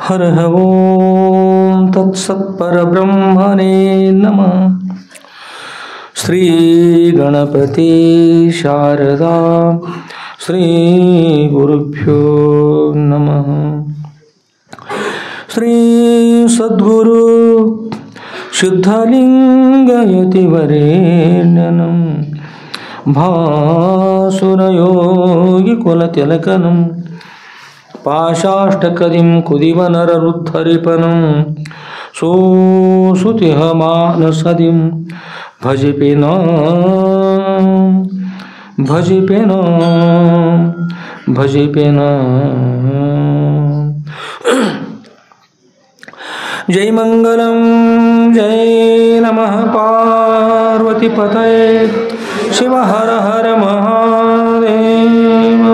ಹರಃ ಓಂ ತತ್ಸತ್ಪರಬ್ರಹ್ಮಣೇ ನಮಃ. ಶ್ರೀ ಗಣಪತಿ ಶಾರದಾ ಶ್ರೀ ಗುರುಭ್ಯೋ ನಮಃ. ಶ್ರೀ ಸದ್ಗುರು ಸಿದ್ಧಲಿಂಗಯತಿವರೇಣ್ಯನಂ ಭಾಸುರಯೋಗಿಕುಲತಿಲಕನಂ ಪಾಶಾಷ್ಟಕದಿಂ ಕುದಿವನರರುದ್ಧರಿಪನಂ ಸೋಸುತಿಹ ಮಾನಸದಿಂ ಭಜಿಪೇನ ಭಜಿಪೇನ ಭಜಿಪೇನ. ಜೈ ಮಂಗಲಂ ಜೈ ನಮಃ ಪಾರ್ವತಿ ಪತಯೇ ಶಿವ ಹರ ಹರ ಮಹಾದೇವ.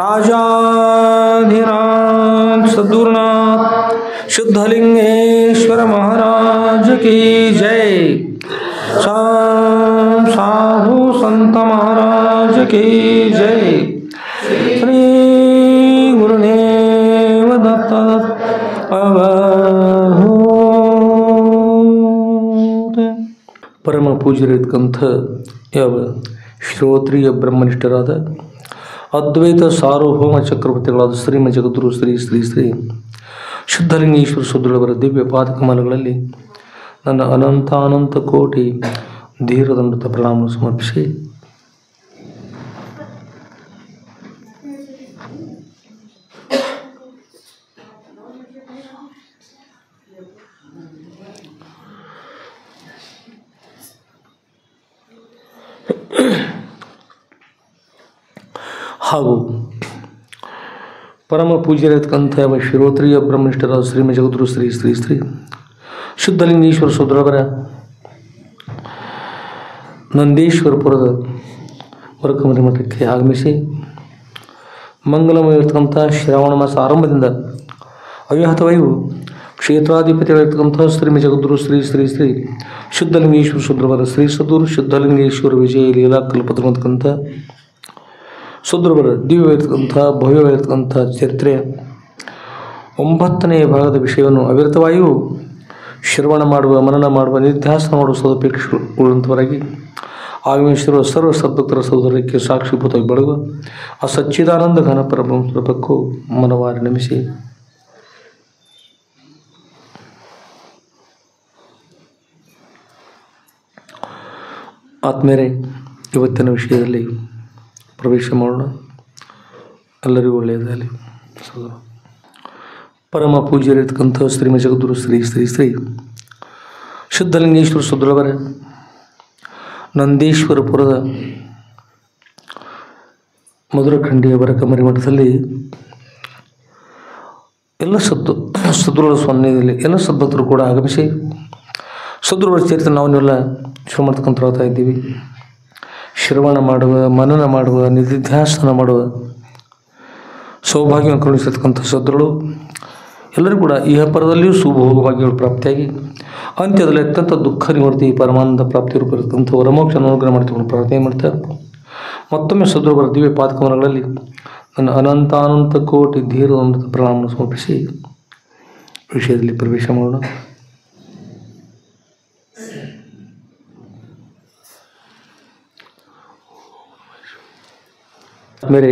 ರಾಜಾಧಿರಾಜ ಸದ್ಗುರುನಾಥ शुद्धलिंगेश्वर महाराज की जय. साधु संत महाराज की जय. श्री गुरुदेव दत्त ಪರಮ ಪೂಜ್ಯರಿರ್ತಕ್ಕಂಥ ಯಾವ ಶ್ರೋತ್ರಿಯ ಬ್ರಹ್ಮನಿಷ್ಠರಾದ ಅದ್ವೈತ ಸಾರ್ವಭೌಮ ಚಕ್ರವರ್ತಿಗಳಾದ ಶ್ರೀಮ ಜಗದ್ಗುರು ಶ್ರೀ ಶ್ರೀ ಶ್ರೀ ಶುದ್ಧಲಿಂಗೇಶ್ವರ ಸುದ್ರುಳವರ ದಿವ್ಯ ಪಾದಕಮಲಗಳಲ್ಲಿ ನನ್ನ ಅನಂತ ಕೋಟಿ ಧೀರದಂಡತ ಪ್ರಣಾಮ ಸಮರ್ಪಿಸಿ ಹಾಗೂ ಪರಮ ಪೂಜ್ಯರಿರ್ತಕ್ಕಂಥ ಶ್ರೋತ್ರಿಯ ಬ್ರಹ್ಮನಿಷ್ಠರಾದ ಶ್ರೀಮ ಜಗದ್ಗುರು ಶ್ರೀ ಶ್ರೀ ಶ್ರೀ ಶುದ್ಧಲಿಂಗೇಶ್ವರ ಸುದ್ರವರ ನಂದೀಶ್ವರಪುರದ ವರಕಮರಿ ಮಠಕ್ಕೆ ಆಗಮಿಸಿ ಮಂಗಲಮಯರ್ತಕ್ಕಂಥ ಶ್ರಾವಣ ಮಾಸ ಆರಂಭದಿಂದ ಅವ್ಯಾಹತವಾಯು ಕ್ಷೇತ್ರಾಧಿಪತಿಗಳಿರ್ತಕ್ಕಂಥ ಶ್ರೀಮ ಜಗದ್ಗುರು ಶ್ರೀ ಶ್ರೀ ಶ್ರೀ ಶುದ್ಧಲಿಂಗೇಶ್ವರ ಸುದ್ರವರ ಶ್ರೀ ಸದ್ಗುರು ಶುದ್ಧಲಿಂಗೇಶ್ವರ ವಿಜಯ ಲೀಲಾ ಕಲ್ಪತಕ್ಕಂಥ ಸುದ್ರವರ ದಿವ್ಯವಾಗಿರ್ತಕ್ಕಂಥ ಭವ್ಯವಾಗಿರ್ತಕ್ಕಂಥ ಚರಿತ್ರೆಯ 9ನೇ ಭಾಗದ ವಿಷಯವನ್ನು ಅವಿರತವಾಗಿಯೂ ಶ್ರವಣ ಮಾಡುವ ಮನನ ಮಾಡುವ ನಿಧ್ಯಾಸನ ಮಾಡುವ ಸದಪೇಕ್ಷೆಯುಳ್ಳಂಥವರಾಗಿ ಆಗಮಿಸಿರುವ ಸರ್ವ ಸದ್ಭಕ್ತರ ಸೋದರಕ್ಕೆ ಸಾಕ್ಷೀಭೂತವಾಗಿ ಬೆಳಗುವ ಆ ಸಚ್ಚಿದಾನಂದ ಘನ ಪರಬ್ರಹ್ಮಕ್ಕೂ ಮನವಾರಿ ನಮಿಸಿ ಆತ್ಮೇರೆ ಇವತ್ತಿನ ವಿಷಯದಲ್ಲಿ ಪ್ರವೇಶ ಮಾಡೋಣ. ಎಲ್ಲರಿಗೂ ಒಳ್ಳೆಯದಾಗಲಿ. ಪರಮ ಪೂಜ್ಯರಿರ್ತಕ್ಕಂಥ ಶ್ರೀಮ ಜಗದ್ಗುರು ಶ್ರೀ ಶ್ರೀ ಶ್ರೀ ಶುದ್ಧಲಿಂಗೇಶ್ವರ ಸುದ್ರವರ ನಂದೀಶ್ವರಪುರದ ಮಧುರಖಂಡಿಯ ವರಕಮರಿ ಮಠದಲ್ಲಿ ಎಲ್ಲ ಸದ್ಗುರುಗಳ ಸನ್ನಿಧಿಯಲ್ಲಿ ಎಲ್ಲ ಸದ್ಭಕ್ತರು ಕೂಡ ಆಗಮಿಸಿ ಸದ್ಗುರುಗಳ ಚರಿತ್ರೆ ನಾವನ್ನೆಲ್ಲ ಶುರು ಮಾಡ್ತಕ್ಕಂಥ ಹೋಗ್ತಾ ಇದ್ದೀವಿ. ಶ್ರವಣ ಮಾಡುವ ಮನನ ಮಾಡುವ ನಿಧಿಧ್ಯಾಸನ ಮಾಡುವ ಸೌಭಾಗ್ಯವನ್ನು ಕರುಣಿಸಿರ್ತಕ್ಕಂಥ ಸದ್ಗುರುಗಳು ಎಲ್ಲರೂ ಕೂಡ ಇಹಪರದಲ್ಲಿಯೂ ಸುಭೋಗಭಾಗ್ಯಗಳು ಪ್ರಾಪ್ತಿಯಾಗಿ ಅಂತ್ಯದಲ್ಲಿ ಅತ್ಯಂತ ದುಃಖ ನಿವೃತ್ತಿ ಪರಮಾನಂದ ಪ್ರಾಪ್ತಿ ರೂಪಿರತಕ್ಕಂಥ ವರಮೋಕ್ಷ ಅನುಗ್ರಹ ಮಾಡ್ತಕ್ಕಂಥ ಪ್ರಾರ್ಥನೆ ಮಾಡ್ತಾರೆ. ಮತ್ತೊಮ್ಮೆ ಸದ್ಗುರುಗಳ ದಿವ್ಯ ಪಾದಕಮಲಗಳಲ್ಲಿ ನನ್ನ ಅನಂತ ಕೋಟಿ ಧೀರದಂತ ಪ್ರಣಾಮವನ್ನು ಸಮರ್ಪಿಸಿ ವಿಷಯದಲ್ಲಿ ಪ್ರವೇಶ ಮಾಡೋಣ. ಮೇರೆ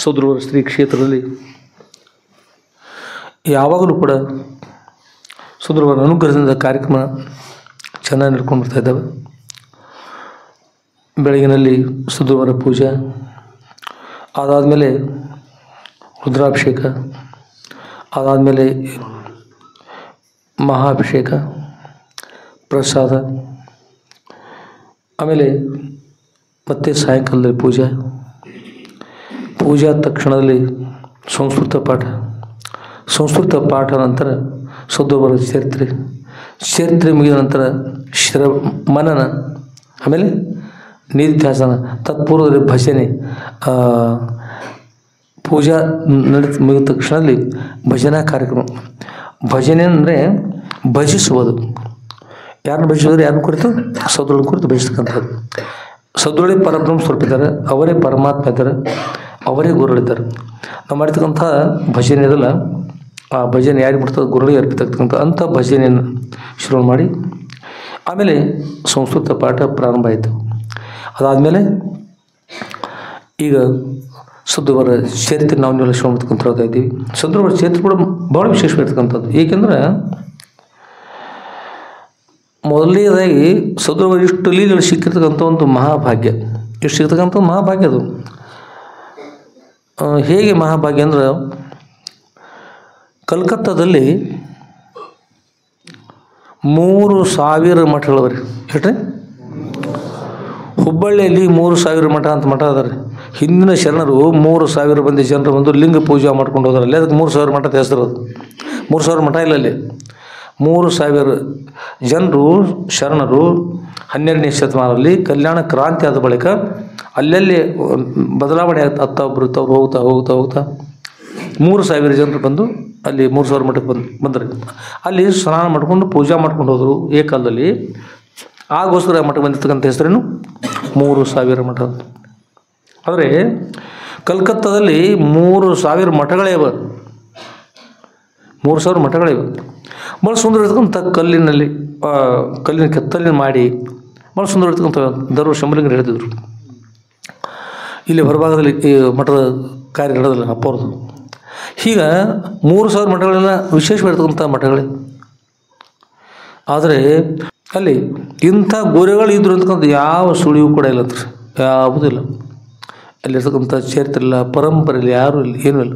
ಸೋದರವರ ಶ್ರೀ ಕ್ಷೇತ್ರದಲ್ಲಿ ಯಾವಾಗಲೂ ಕೂಡ ಸೋದರವರ ಅನುಗ್ರಹದಿಂದ ಕಾರ್ಯಕ್ರಮ ಚೆನ್ನಾಗಿ ನಡ್ಕೊಂಡು ಬರ್ತಾ ಇದ್ದಾವೆ. ಬೆಳಗಿನಲ್ಲಿ ಸೋದರವರ ಪೂಜೆ, ಅದಾದಮೇಲೆ ರುದ್ರಾಭಿಷೇಕ, ಅದಾದಮೇಲೆ ಮಹಾಭಿಷೇಕ, ಪ್ರಸಾದ, ಆಮೇಲೆ ಮತ್ತೆ ಸಾಯಂಕಾಲದಲ್ಲಿ ಪೂಜಾ ತಕ್ಷಣದಲ್ಲಿ ಸಂಸ್ಕೃತ ಪಾಠ ನಂತರ ಸದ್ಗುರುಗಳ ಚರಿತ್ರೆ ಮುಗಿದ ನಂತರ ಮನನ, ಆಮೇಲೆ ನಿಧಿಧ್ಯಾಸನ, ತತ್ಪೂರ್ವದಲ್ಲಿ ಭಜನೆ, ಪೂಜಾ ಮುಗಿದ ತಕ್ಷಣದಲ್ಲಿ ಭಜನಾ ಕಾರ್ಯಕ್ರಮ. ಭಜನೆ ಅಂದರೆ ಭಜಿಸುವುದು. ಯಾರನ್ನು ಭಜಿಸಿದ್ರೆ ಯಾರನ್ನು ಕುರಿತು? ಸದ್ಗುರುಗಳ ಕುರಿತು ಭಜಿಸ್ತಕ್ಕಂಥದ್ದು. ಸದ್ಗುರುಗಳೇ ಪರಬ್ರಹ್ಮ ಸ್ವರೂಪ ಇದ್ದಾರೆ, ಅವರೇ ಪರಮಾತ್ಮ ಇದ್ದಾರೆ. ಅವರೇ ಗುರುಗಳಿದ್ದಾರೆ. ನಾವು ಮಾಡಿರ್ತಕ್ಕಂಥ ಭಜನೆ ಇದಲ್ಲ, ಆ ಭಜನೆ ಯಾರಿಗೆ ಬಿಡ್ತದೆ, ಗುರುಗಳಿಗೆ ಅರ್ಪಿತಕ್ಕಂಥ ಅಂಥ ಭಜನೆಯನ್ನು ಶುರು ಮಾಡಿ ಆಮೇಲೆ ಸಂಸ್ಕೃತ ಪಾಠ ಪ್ರಾರಂಭ ಆಯಿತು. ಅದಾದಮೇಲೆ ಈಗ ಸದ್ಗುರುವರ ಚರಿತ್ರೆ ನಾವು ನೀವೆಲ್ಲ ಶುರು ಮಾಡ್ತಕ್ಕಂಥ ಹೋಗ್ತಾ ಇದ್ದೀವಿ. ಸದ್ಗುರುವರ ಚರಿತ್ರೆ ಕೂಡ ಭಾಳ ವಿಶೇಷವಾಗಿರ್ತಕ್ಕಂಥದ್ದು. ಏಕೆಂದರೆ ಮೊದಲನೇದಾಗಿ ಸದ್ಗುರುವರು ಇಷ್ಟು ಲೀಲೆಗಳು ಸಿಕ್ಕಿರ್ತಕ್ಕಂಥ ಒಂದು ಮಹಾಭಾಗ್ಯ, ಇಷ್ಟು ಸಿಗ್ತಕ್ಕಂಥ ಮಹಾಭಾಗ್ಯ ಅದು. ಹೇಗೆ ಮಹಾಭಾಗ್ಯ ಅಂದ್ರೆ, ಕಲ್ಕತ್ತಾದಲ್ಲಿ 3000 ಮಠಗಳವ್ರಿ. ಹೇಳ್ರಿ, ಹುಬ್ಬಳ್ಳಿಯಲ್ಲಿ 3000 ಮಠ ಅಂತ ಮಠ ಅದ ರೀ. ಹಿಂದಿನ ಶರಣರು 3000 ಮಂದಿ ಜನರು ಬಂದು ಲಿಂಗ ಪೂಜೆ ಮಾಡ್ಕೊಂಡು ಹೋದ್ರಲ್ಲಿ, ಅದಕ್ಕೆ 3000 ಮಠ ಹೆಸರು. ಅದು 3000 ಮಠ ಇಲ್ಲ ಅಲ್ಲಿ. 3000 ಜನರು ಶರಣರು 12ನೇ ಶತಮಾನದಲ್ಲಿ ಕಲ್ಯಾಣ ಕ್ರಾಂತಿ ಆದ ಬಳಿಕ ಅಲ್ಲಲ್ಲಿ ಬದಲಾವಣೆ ಆಗ್ತಾ ಬರುತ್ತವ್ರು ಹೋಗ್ತಾ ಹೋಗ್ತಾ ಹೋಗ್ತಾ 3000 ಜನರು ಬಂದು ಅಲ್ಲಿ 3000 ಮಠಕ್ಕೆ ಬಂದರು. ಅಲ್ಲಿ ಸ್ನಾನ ಮಾಡ್ಕೊಂಡು ಪೂಜೆ ಮಾಡ್ಕೊಂಡು ಹೋದರು ಏಕಾಲದಲ್ಲಿ. ಆಗೋಸ್ಕರ ಮಠಕ್ಕೆ ಬಂದಿರ್ತಕ್ಕಂಥ ಹೆಸರೇನು 3000 ಮಠ. ಆದರೆ ಕಲ್ಕತ್ತಾದಲ್ಲಿ 3000 ಮಠಗಳಿವೆ, 3000 ಮಠಗಳಿವೆ. ಭಾಳ ಸುಂದರ ಇರ್ತಕ್ಕಂಥ ಕಲ್ಲಿನ ಕೆತ್ತಲಿನ ಮಾಡಿ ಭಾಳ ಸುಂದರ ಇರ್ತಕ್ಕಂಥ ದರ್ವ ಶಂಭುಲಿಂಗರು ಹೇಳ್ತಿದ್ರು. ಇಲ್ಲಿ ಹೊರಭಾಗದಲ್ಲಿ ಈ ಮಠದ ಕಾರ್ಯ ನಡೆದಿಲ್ಲ ಅಪ್ಪವ್ರದ್ದು. ಈಗ 3000 ಮಠಗಳೆಲ್ಲ ವಿಶೇಷವಾಗಿರ್ತಕ್ಕಂಥ ಮಠಗಳೇ. ಆದರೆ ಅಲ್ಲಿ ಇಂಥ ಗುರುಗಳು ಇದ್ರು ಅಂತಕ್ಕಂಥ ಯಾವ ಸುಳಿವು ಕೂಡ ಇಲ್ಲ ಅಂತ, ಯಾವುದೂ ಇಲ್ಲ. ಅಲ್ಲಿರ್ತಕ್ಕಂಥ ಚರಿತ್ರೆ ಇಲ್ಲ, ಪರಂಪರೆ ಇಲ್ಲ, ಯಾರೂ ಇಲ್ಲ, ಏನೂ ಇಲ್ಲ.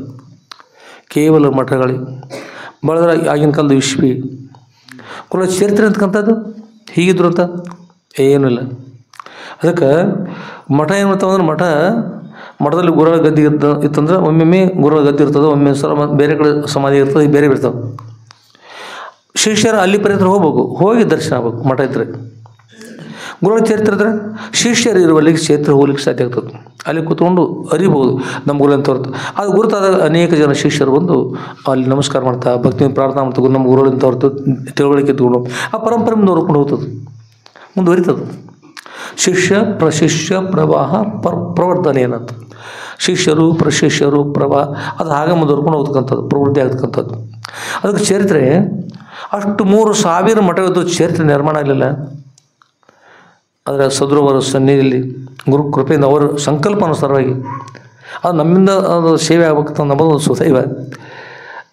ಕೇವಲ ಮಠಗಳೇ. ಬಳದ್ರೆ ಆಗಿನ ಕಾಲದ ವಿಶ್ವಿ ಕುಲ ಚರಿತ್ರೆ ಅಂತಕ್ಕಂಥದ್ದು ಹೀಗಿದ್ರು ಅಂತ ಏನೂ ಇಲ್ಲ. ಅದಕ್ಕೆ ಮಠ ಏನು ಮಾಡ್ತಾವಂದ್ರೆ, ಮಠದಲ್ಲಿ ಗುರುಗಳ ಗದ್ದೆ ಇತ್ತಂದ್ರೆ ಒಮ್ಮೊಮ್ಮೆ ಗುರುಗಳ ಗದ್ದೆ ಇರ್ತದೆ, ಒಮ್ಮೆ ಸಲ ಬೇರೆ ಕಡೆ ಸಮಾಧಿ ಇರ್ತದೆ, ಬೇರೆ ಇರ್ತವೆ. ಶಿಷ್ಯರು ಅಲ್ಲಿ ಪರ್ಯಂತ ಹೋಗ್ಬೇಕು, ಹೋಗಿ ದರ್ಶನ ಆಗ್ಬೇಕು. ಮಠ ಇದ್ದರೆ ಗುರುಗಳ ಚರಿತ್ರೆ ಇದ್ರೆ ಶಿಷ್ಯರು ಇರುವಲ್ಲಿಗೆ ಕ್ಷೇತ್ರ ಹೋಗ್ಲಿಕ್ಕೆ ಸಾಧ್ಯ ಆಗ್ತದೆ. ಅಲ್ಲಿ ಕೂತ್ಕೊಂಡು ಅರಿಬೋದು ನಮ್ಮ ಗುರು ಅಂತ ಹೊರತು. ಅದು ಗುರುತಾದ ಅನೇಕ ಜನ ಶಿಷ್ಯರು ಬಂದು ಅಲ್ಲಿ ನಮಸ್ಕಾರ ಮಾಡ್ತಾ ಭಕ್ತಿ ಪ್ರಾರ್ಥನಾ ಮಾಡ್ತಾ ನಮ್ಮ ಗುರುಗಳಿಂದ ಹೊರತು ತಿಳುವಳಿಕೆ ಎತ್ಕೊಂಡು ಆ ಪರಂಪರೆ ಮುಂದುವರ್ಕೊಂಡು ಹೋಗ್ತದೆ, ಮುಂದುವರಿತದೆ. ಶಿಷ್ಯ ಪ್ರಶಿಷ್ಯ ಪ್ರವಾಹ ಪ್ರವರ್ಧನೆ ಏನಂತ, ಶಿಷ್ಯರು ಪ್ರಶಿಷ್ಯರು ಪ್ರವಾಹ, ಅದು ಹಾಗೆ ಮುಂದುವರ್ಕೊಂಡು ಹೋಗ್ತಕ್ಕಂಥದ್ದು, ಪ್ರವೃತ್ತಿ ಆಗ್ತಕ್ಕಂಥದ್ದು. ಅದಕ್ಕೆ ಚರಿತ್ರೆ ಅಷ್ಟು 3000 ಮಠಗಳದ್ದು ಚರಿತ್ರೆ ನಿರ್ಮಾಣ ಆಗಲಿಲ್ಲ. ಆದರೆ ಸದ್ಗುರುವರ ಸನ್ನಿಧಿಯಲ್ಲಿ ಗುರು ಕೃಪೆಯಿಂದ ಅವರ ಸಂಕಲ್ಪಾನುಸಾರವಾಗಿ ಅದು ನಮ್ಮಿಂದ ಅದು ಸೇವೆ ಆಗ್ಬೇಕಂತ ನಮ್ಮದು ಒಂದು ಸುದೈವ.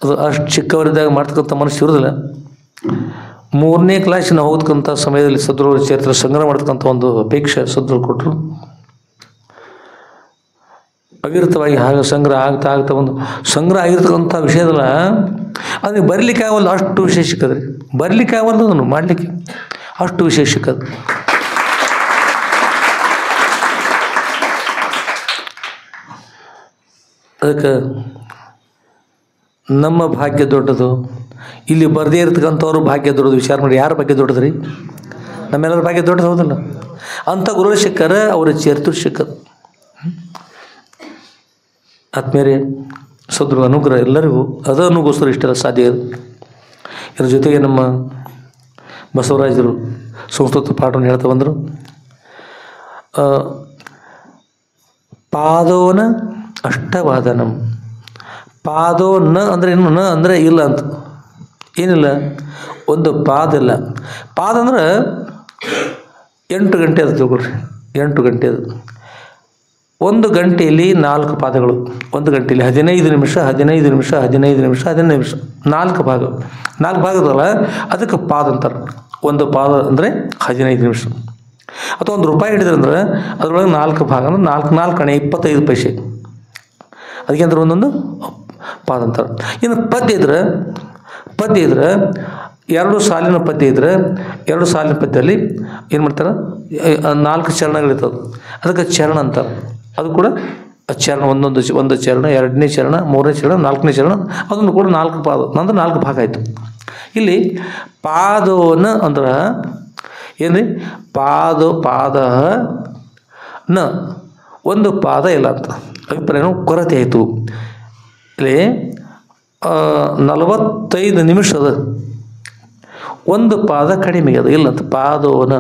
ಅದು ಅಷ್ಟು ಚಿಕ್ಕವರಿದ್ದಾಗ ಮಾಡ್ತಕ್ಕಂಥ ಮನಸ್ಸು ಇರೋದಿಲ್ಲ. 3ನೇ ಕ್ಲಾಸಿನ ಹೋಗ್ತಕ್ಕಂಥ ಸಮಯದಲ್ಲಿ ಸದ್ಗುರುವರ ಚರಿತ್ರೆ ಸಂಗ್ರಹ ಮಾಡ್ತಕ್ಕಂಥ ಒಂದು ಅಪೇಕ್ಷೆ ಸದ್ಗುರು ಕೊಟ್ಟರು. ಅವಿರತವಾಗಿ ಹಾಗೆ ಸಂಗ್ರಹ ಆಗ್ತಾ ಆಗ್ತಾ ಒಂದು ಸಂಗ್ರಹ ಆಗಿರ್ತಕ್ಕಂಥ ವಿಷಯದಲ್ಲ, ಅದಕ್ಕೆ ಬರಲಿಕ್ಕೆ ಆಗಲ್ಲ, ಅಷ್ಟು ವಿಶೇಷ ಸಿಕ್ಕದ್ರಿ. ಬರಲಿಕ್ಕೆ ಆಗಲ್ಲ ಅದನ್ನು ಮಾಡಲಿಕ್ಕೆ, ಅಷ್ಟು ವಿಶೇಷ ಸಿಕ್ಕದು. ಅದಕ್ಕೆ ನಮ್ಮ ಭಾಗ್ಯ ದೊಡ್ಡದು, ಇಲ್ಲಿ ಬರದೇ ಇರ್ತಕ್ಕಂಥವ್ರು ಭಾಗ್ಯ ದೊಡ್ಡದು. ವಿಚಾರ ಮಾಡಿ, ಯಾರ ಭಾಗ್ಯ ದೊಡ್ಡದು ರೀ? ನಮ್ಮೆಲ್ಲರ ಭಾಗ್ಯ ದೊಡ್ಡದು, ಹೌದಲ್ಲ? ಅಂಥ ಗುರುಗಳು ಸಿಕ್ಕಾರ, ಅವರ ಚರಿತ್ರೆ ಸಿಕ್ಕದು. ಆತ್ಮೀಯರೇ, ಸದ್ಗುರು ಅನುಗ್ರಹ ಎಲ್ಲರಿಗೂ ಅದು ಅನ್ನೋಗೋಸ್ಕರ ಇಷ್ಟೆಲ್ಲ ಸಾಧ್ಯ ಇದೆ. ಇದ್ರ ಜೊತೆಗೆ ನಮ್ಮ ಬಸವರಾಜರು ಸಂಸ್ಕೃತ ಪಾಠವನ್ನು ಹೇಳ್ತಾ ಬಂದರು. ಪಾದೋನ ಅಷ್ಟವಾದನಂ. ಪಾದೋ ನ ಅಂದರೆ ಏನು? ನ ಅಂದರೆ ಇಲ್ಲ ಅಂತ, ಏನಿಲ್ಲ, ಒಂದು ಪಾದ ಇಲ್ಲ. ಪಾದ ಅಂದ್ರೆ 8 ಗಂಟೆ ಅದು ತಿಳ್ಕೊಳ್ರಿ, 8 ಗಂಟೆ ಅದು. 1 ಗಂಟೆಯಲ್ಲಿ 4 ಪಾದಗಳು. 1 ಗಂಟೆಯಲ್ಲಿ 15 ನಿಮಿಷ 15 ನಿಮಿಷ 15 ನಿಮಿಷ 15 ನಿಮಿಷ 4 ಭಾಗ. 4 ಭಾಗದಲ್ಲ, ಅದಕ್ಕೆ ಪಾದ ಅಂತಾರೆ. ಒಂದು ಪಾದ ಅಂದರೆ 15 ನಿಮಿಷ. ಅಥವಾ 1 ರೂಪಾಯಿ ಹಿಡಿದ್ರಂದ್ರೆ ಅದರೊಳಗೆ 4 ಭಾಗ ಅಂದ್ರೆ 4 4 ಅಣೆ 25 ಪೈಸೆ. ಅದಕ್ಕೆ ಅಂದ್ರೆ ಒಂದೊಂದು ಪಾದ ಅಂತಾರೆ. ಇನ್ನು ಪದ್ಯ ಇದ್ರೆ 2 ಸಾಲಿನ ಪದ್ಯ ಇದ್ರೆ 2 ಸಾಲಿನ ಪದ್ಯದಲ್ಲಿ ಏನು ಮಾಡ್ತಾರೆ, 4 ಚರಣಗಳಿರ್ತದೆ, ಅದಕ್ಕೆ ಚರಣ ಅಂತಾರೆ. ಅದು ಕೂಡ ಚರಣ, ಒಂದು ಚರಣ, 2ನೇ ಚರಣ, 3ನೇ ಚರಣ, 4ನೇ ಚರಣ, ಅದನ್ನು ಕೂಡ 4 ಪಾದ ಅಂದ್ರೆ 4 ಭಾಗ ಆಯಿತು. ಇಲ್ಲಿ ಪಾದೋನ ಅಂದ್ರೆ ಏನು? ಪಾದ ನ, ಒಂದು ಪಾದ ಇಲ್ಲ ಅಂತ ಅಭಿಪ್ರಾಯ, ಕೊರತೆ ಆಯಿತು. ಇಲ್ಲಿ 45 ನಿಮಿಷ ಅದ, ಒಂದು ಪಾದ ಕಡಿಮೆ ಅದು ಇಲ್ಲ ಅಂತ. ಪಾದೋನ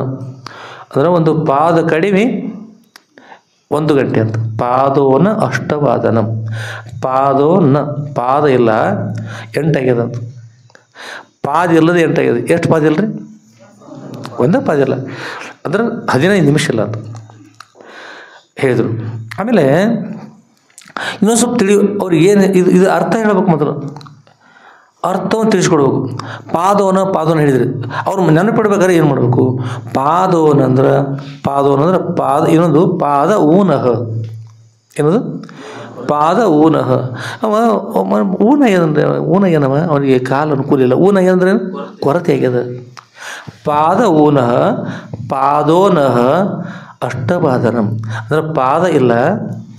ಅಂದರೆ ಒಂದು ಪಾದ ಕಡಿಮೆ, 1 ಗಂಟೆ ಅಂತ. ಪಾದೋನ ಅಷ್ಟವಾದನಂ. ಪಾದೋನ ಪಾದ ಇಲ್ಲ 8 ಆಗ್ಯದ ಅಂತ. ಪಾದ ಇಲ್ಲದೆ 8 ಆಗ್ಯದ. ಎಷ್ಟು ಪಾದ ಇಲ್ಲ ರೀ? ಒಂದೇ ಪಾದ ಇಲ್ಲ ಅಂದ್ರೆ 15 ನಿಮಿಷ ಇಲ್ಲ ಅಂತ ಹೇಳಿದರು. ಆಮೇಲೆ ಇನ್ನೊಂದು ಸ್ವಲ್ಪ ಅವ್ರಿಗೆ ಏನು ಇದು ಅರ್ಥ ಹೇಳ್ಬೇಕು. ಮೊದಲು ಅರ್ಥವನ್ನು ತಿಳಿಸ್ಕೊಡ್ಬೇಕು. ಪಾದೋನ ಹೇಳಿದ್ರಿ. ಅವ್ರು ನೆನಪಿಡ್ಬೇಕಾದ್ರೆ ಏನು ಮಾಡಬೇಕು? ಪಾದೋನ ಅಂದ್ರೆ ಪಾದ ಇನ್ನೊಂದು ಪಾದ ಊನಃ. ಏನದು? ಪಾದ ಊನಃ. ಊನ ಏನವ ಅವನಿಗೆ ಕಾಲು ಅನುಕೂಲ ಇಲ್ಲ. ಊನ ಏನಂದ್ರೆ ಕೊರತೆ ಆಗ್ಯದ. ಪಾದ ಊನಃ ಪಾದೋನಃ ಅಷ್ಟಪಾದನಂ ಅಂದ್ರೆ ಪಾದ ಇಲ್ಲ,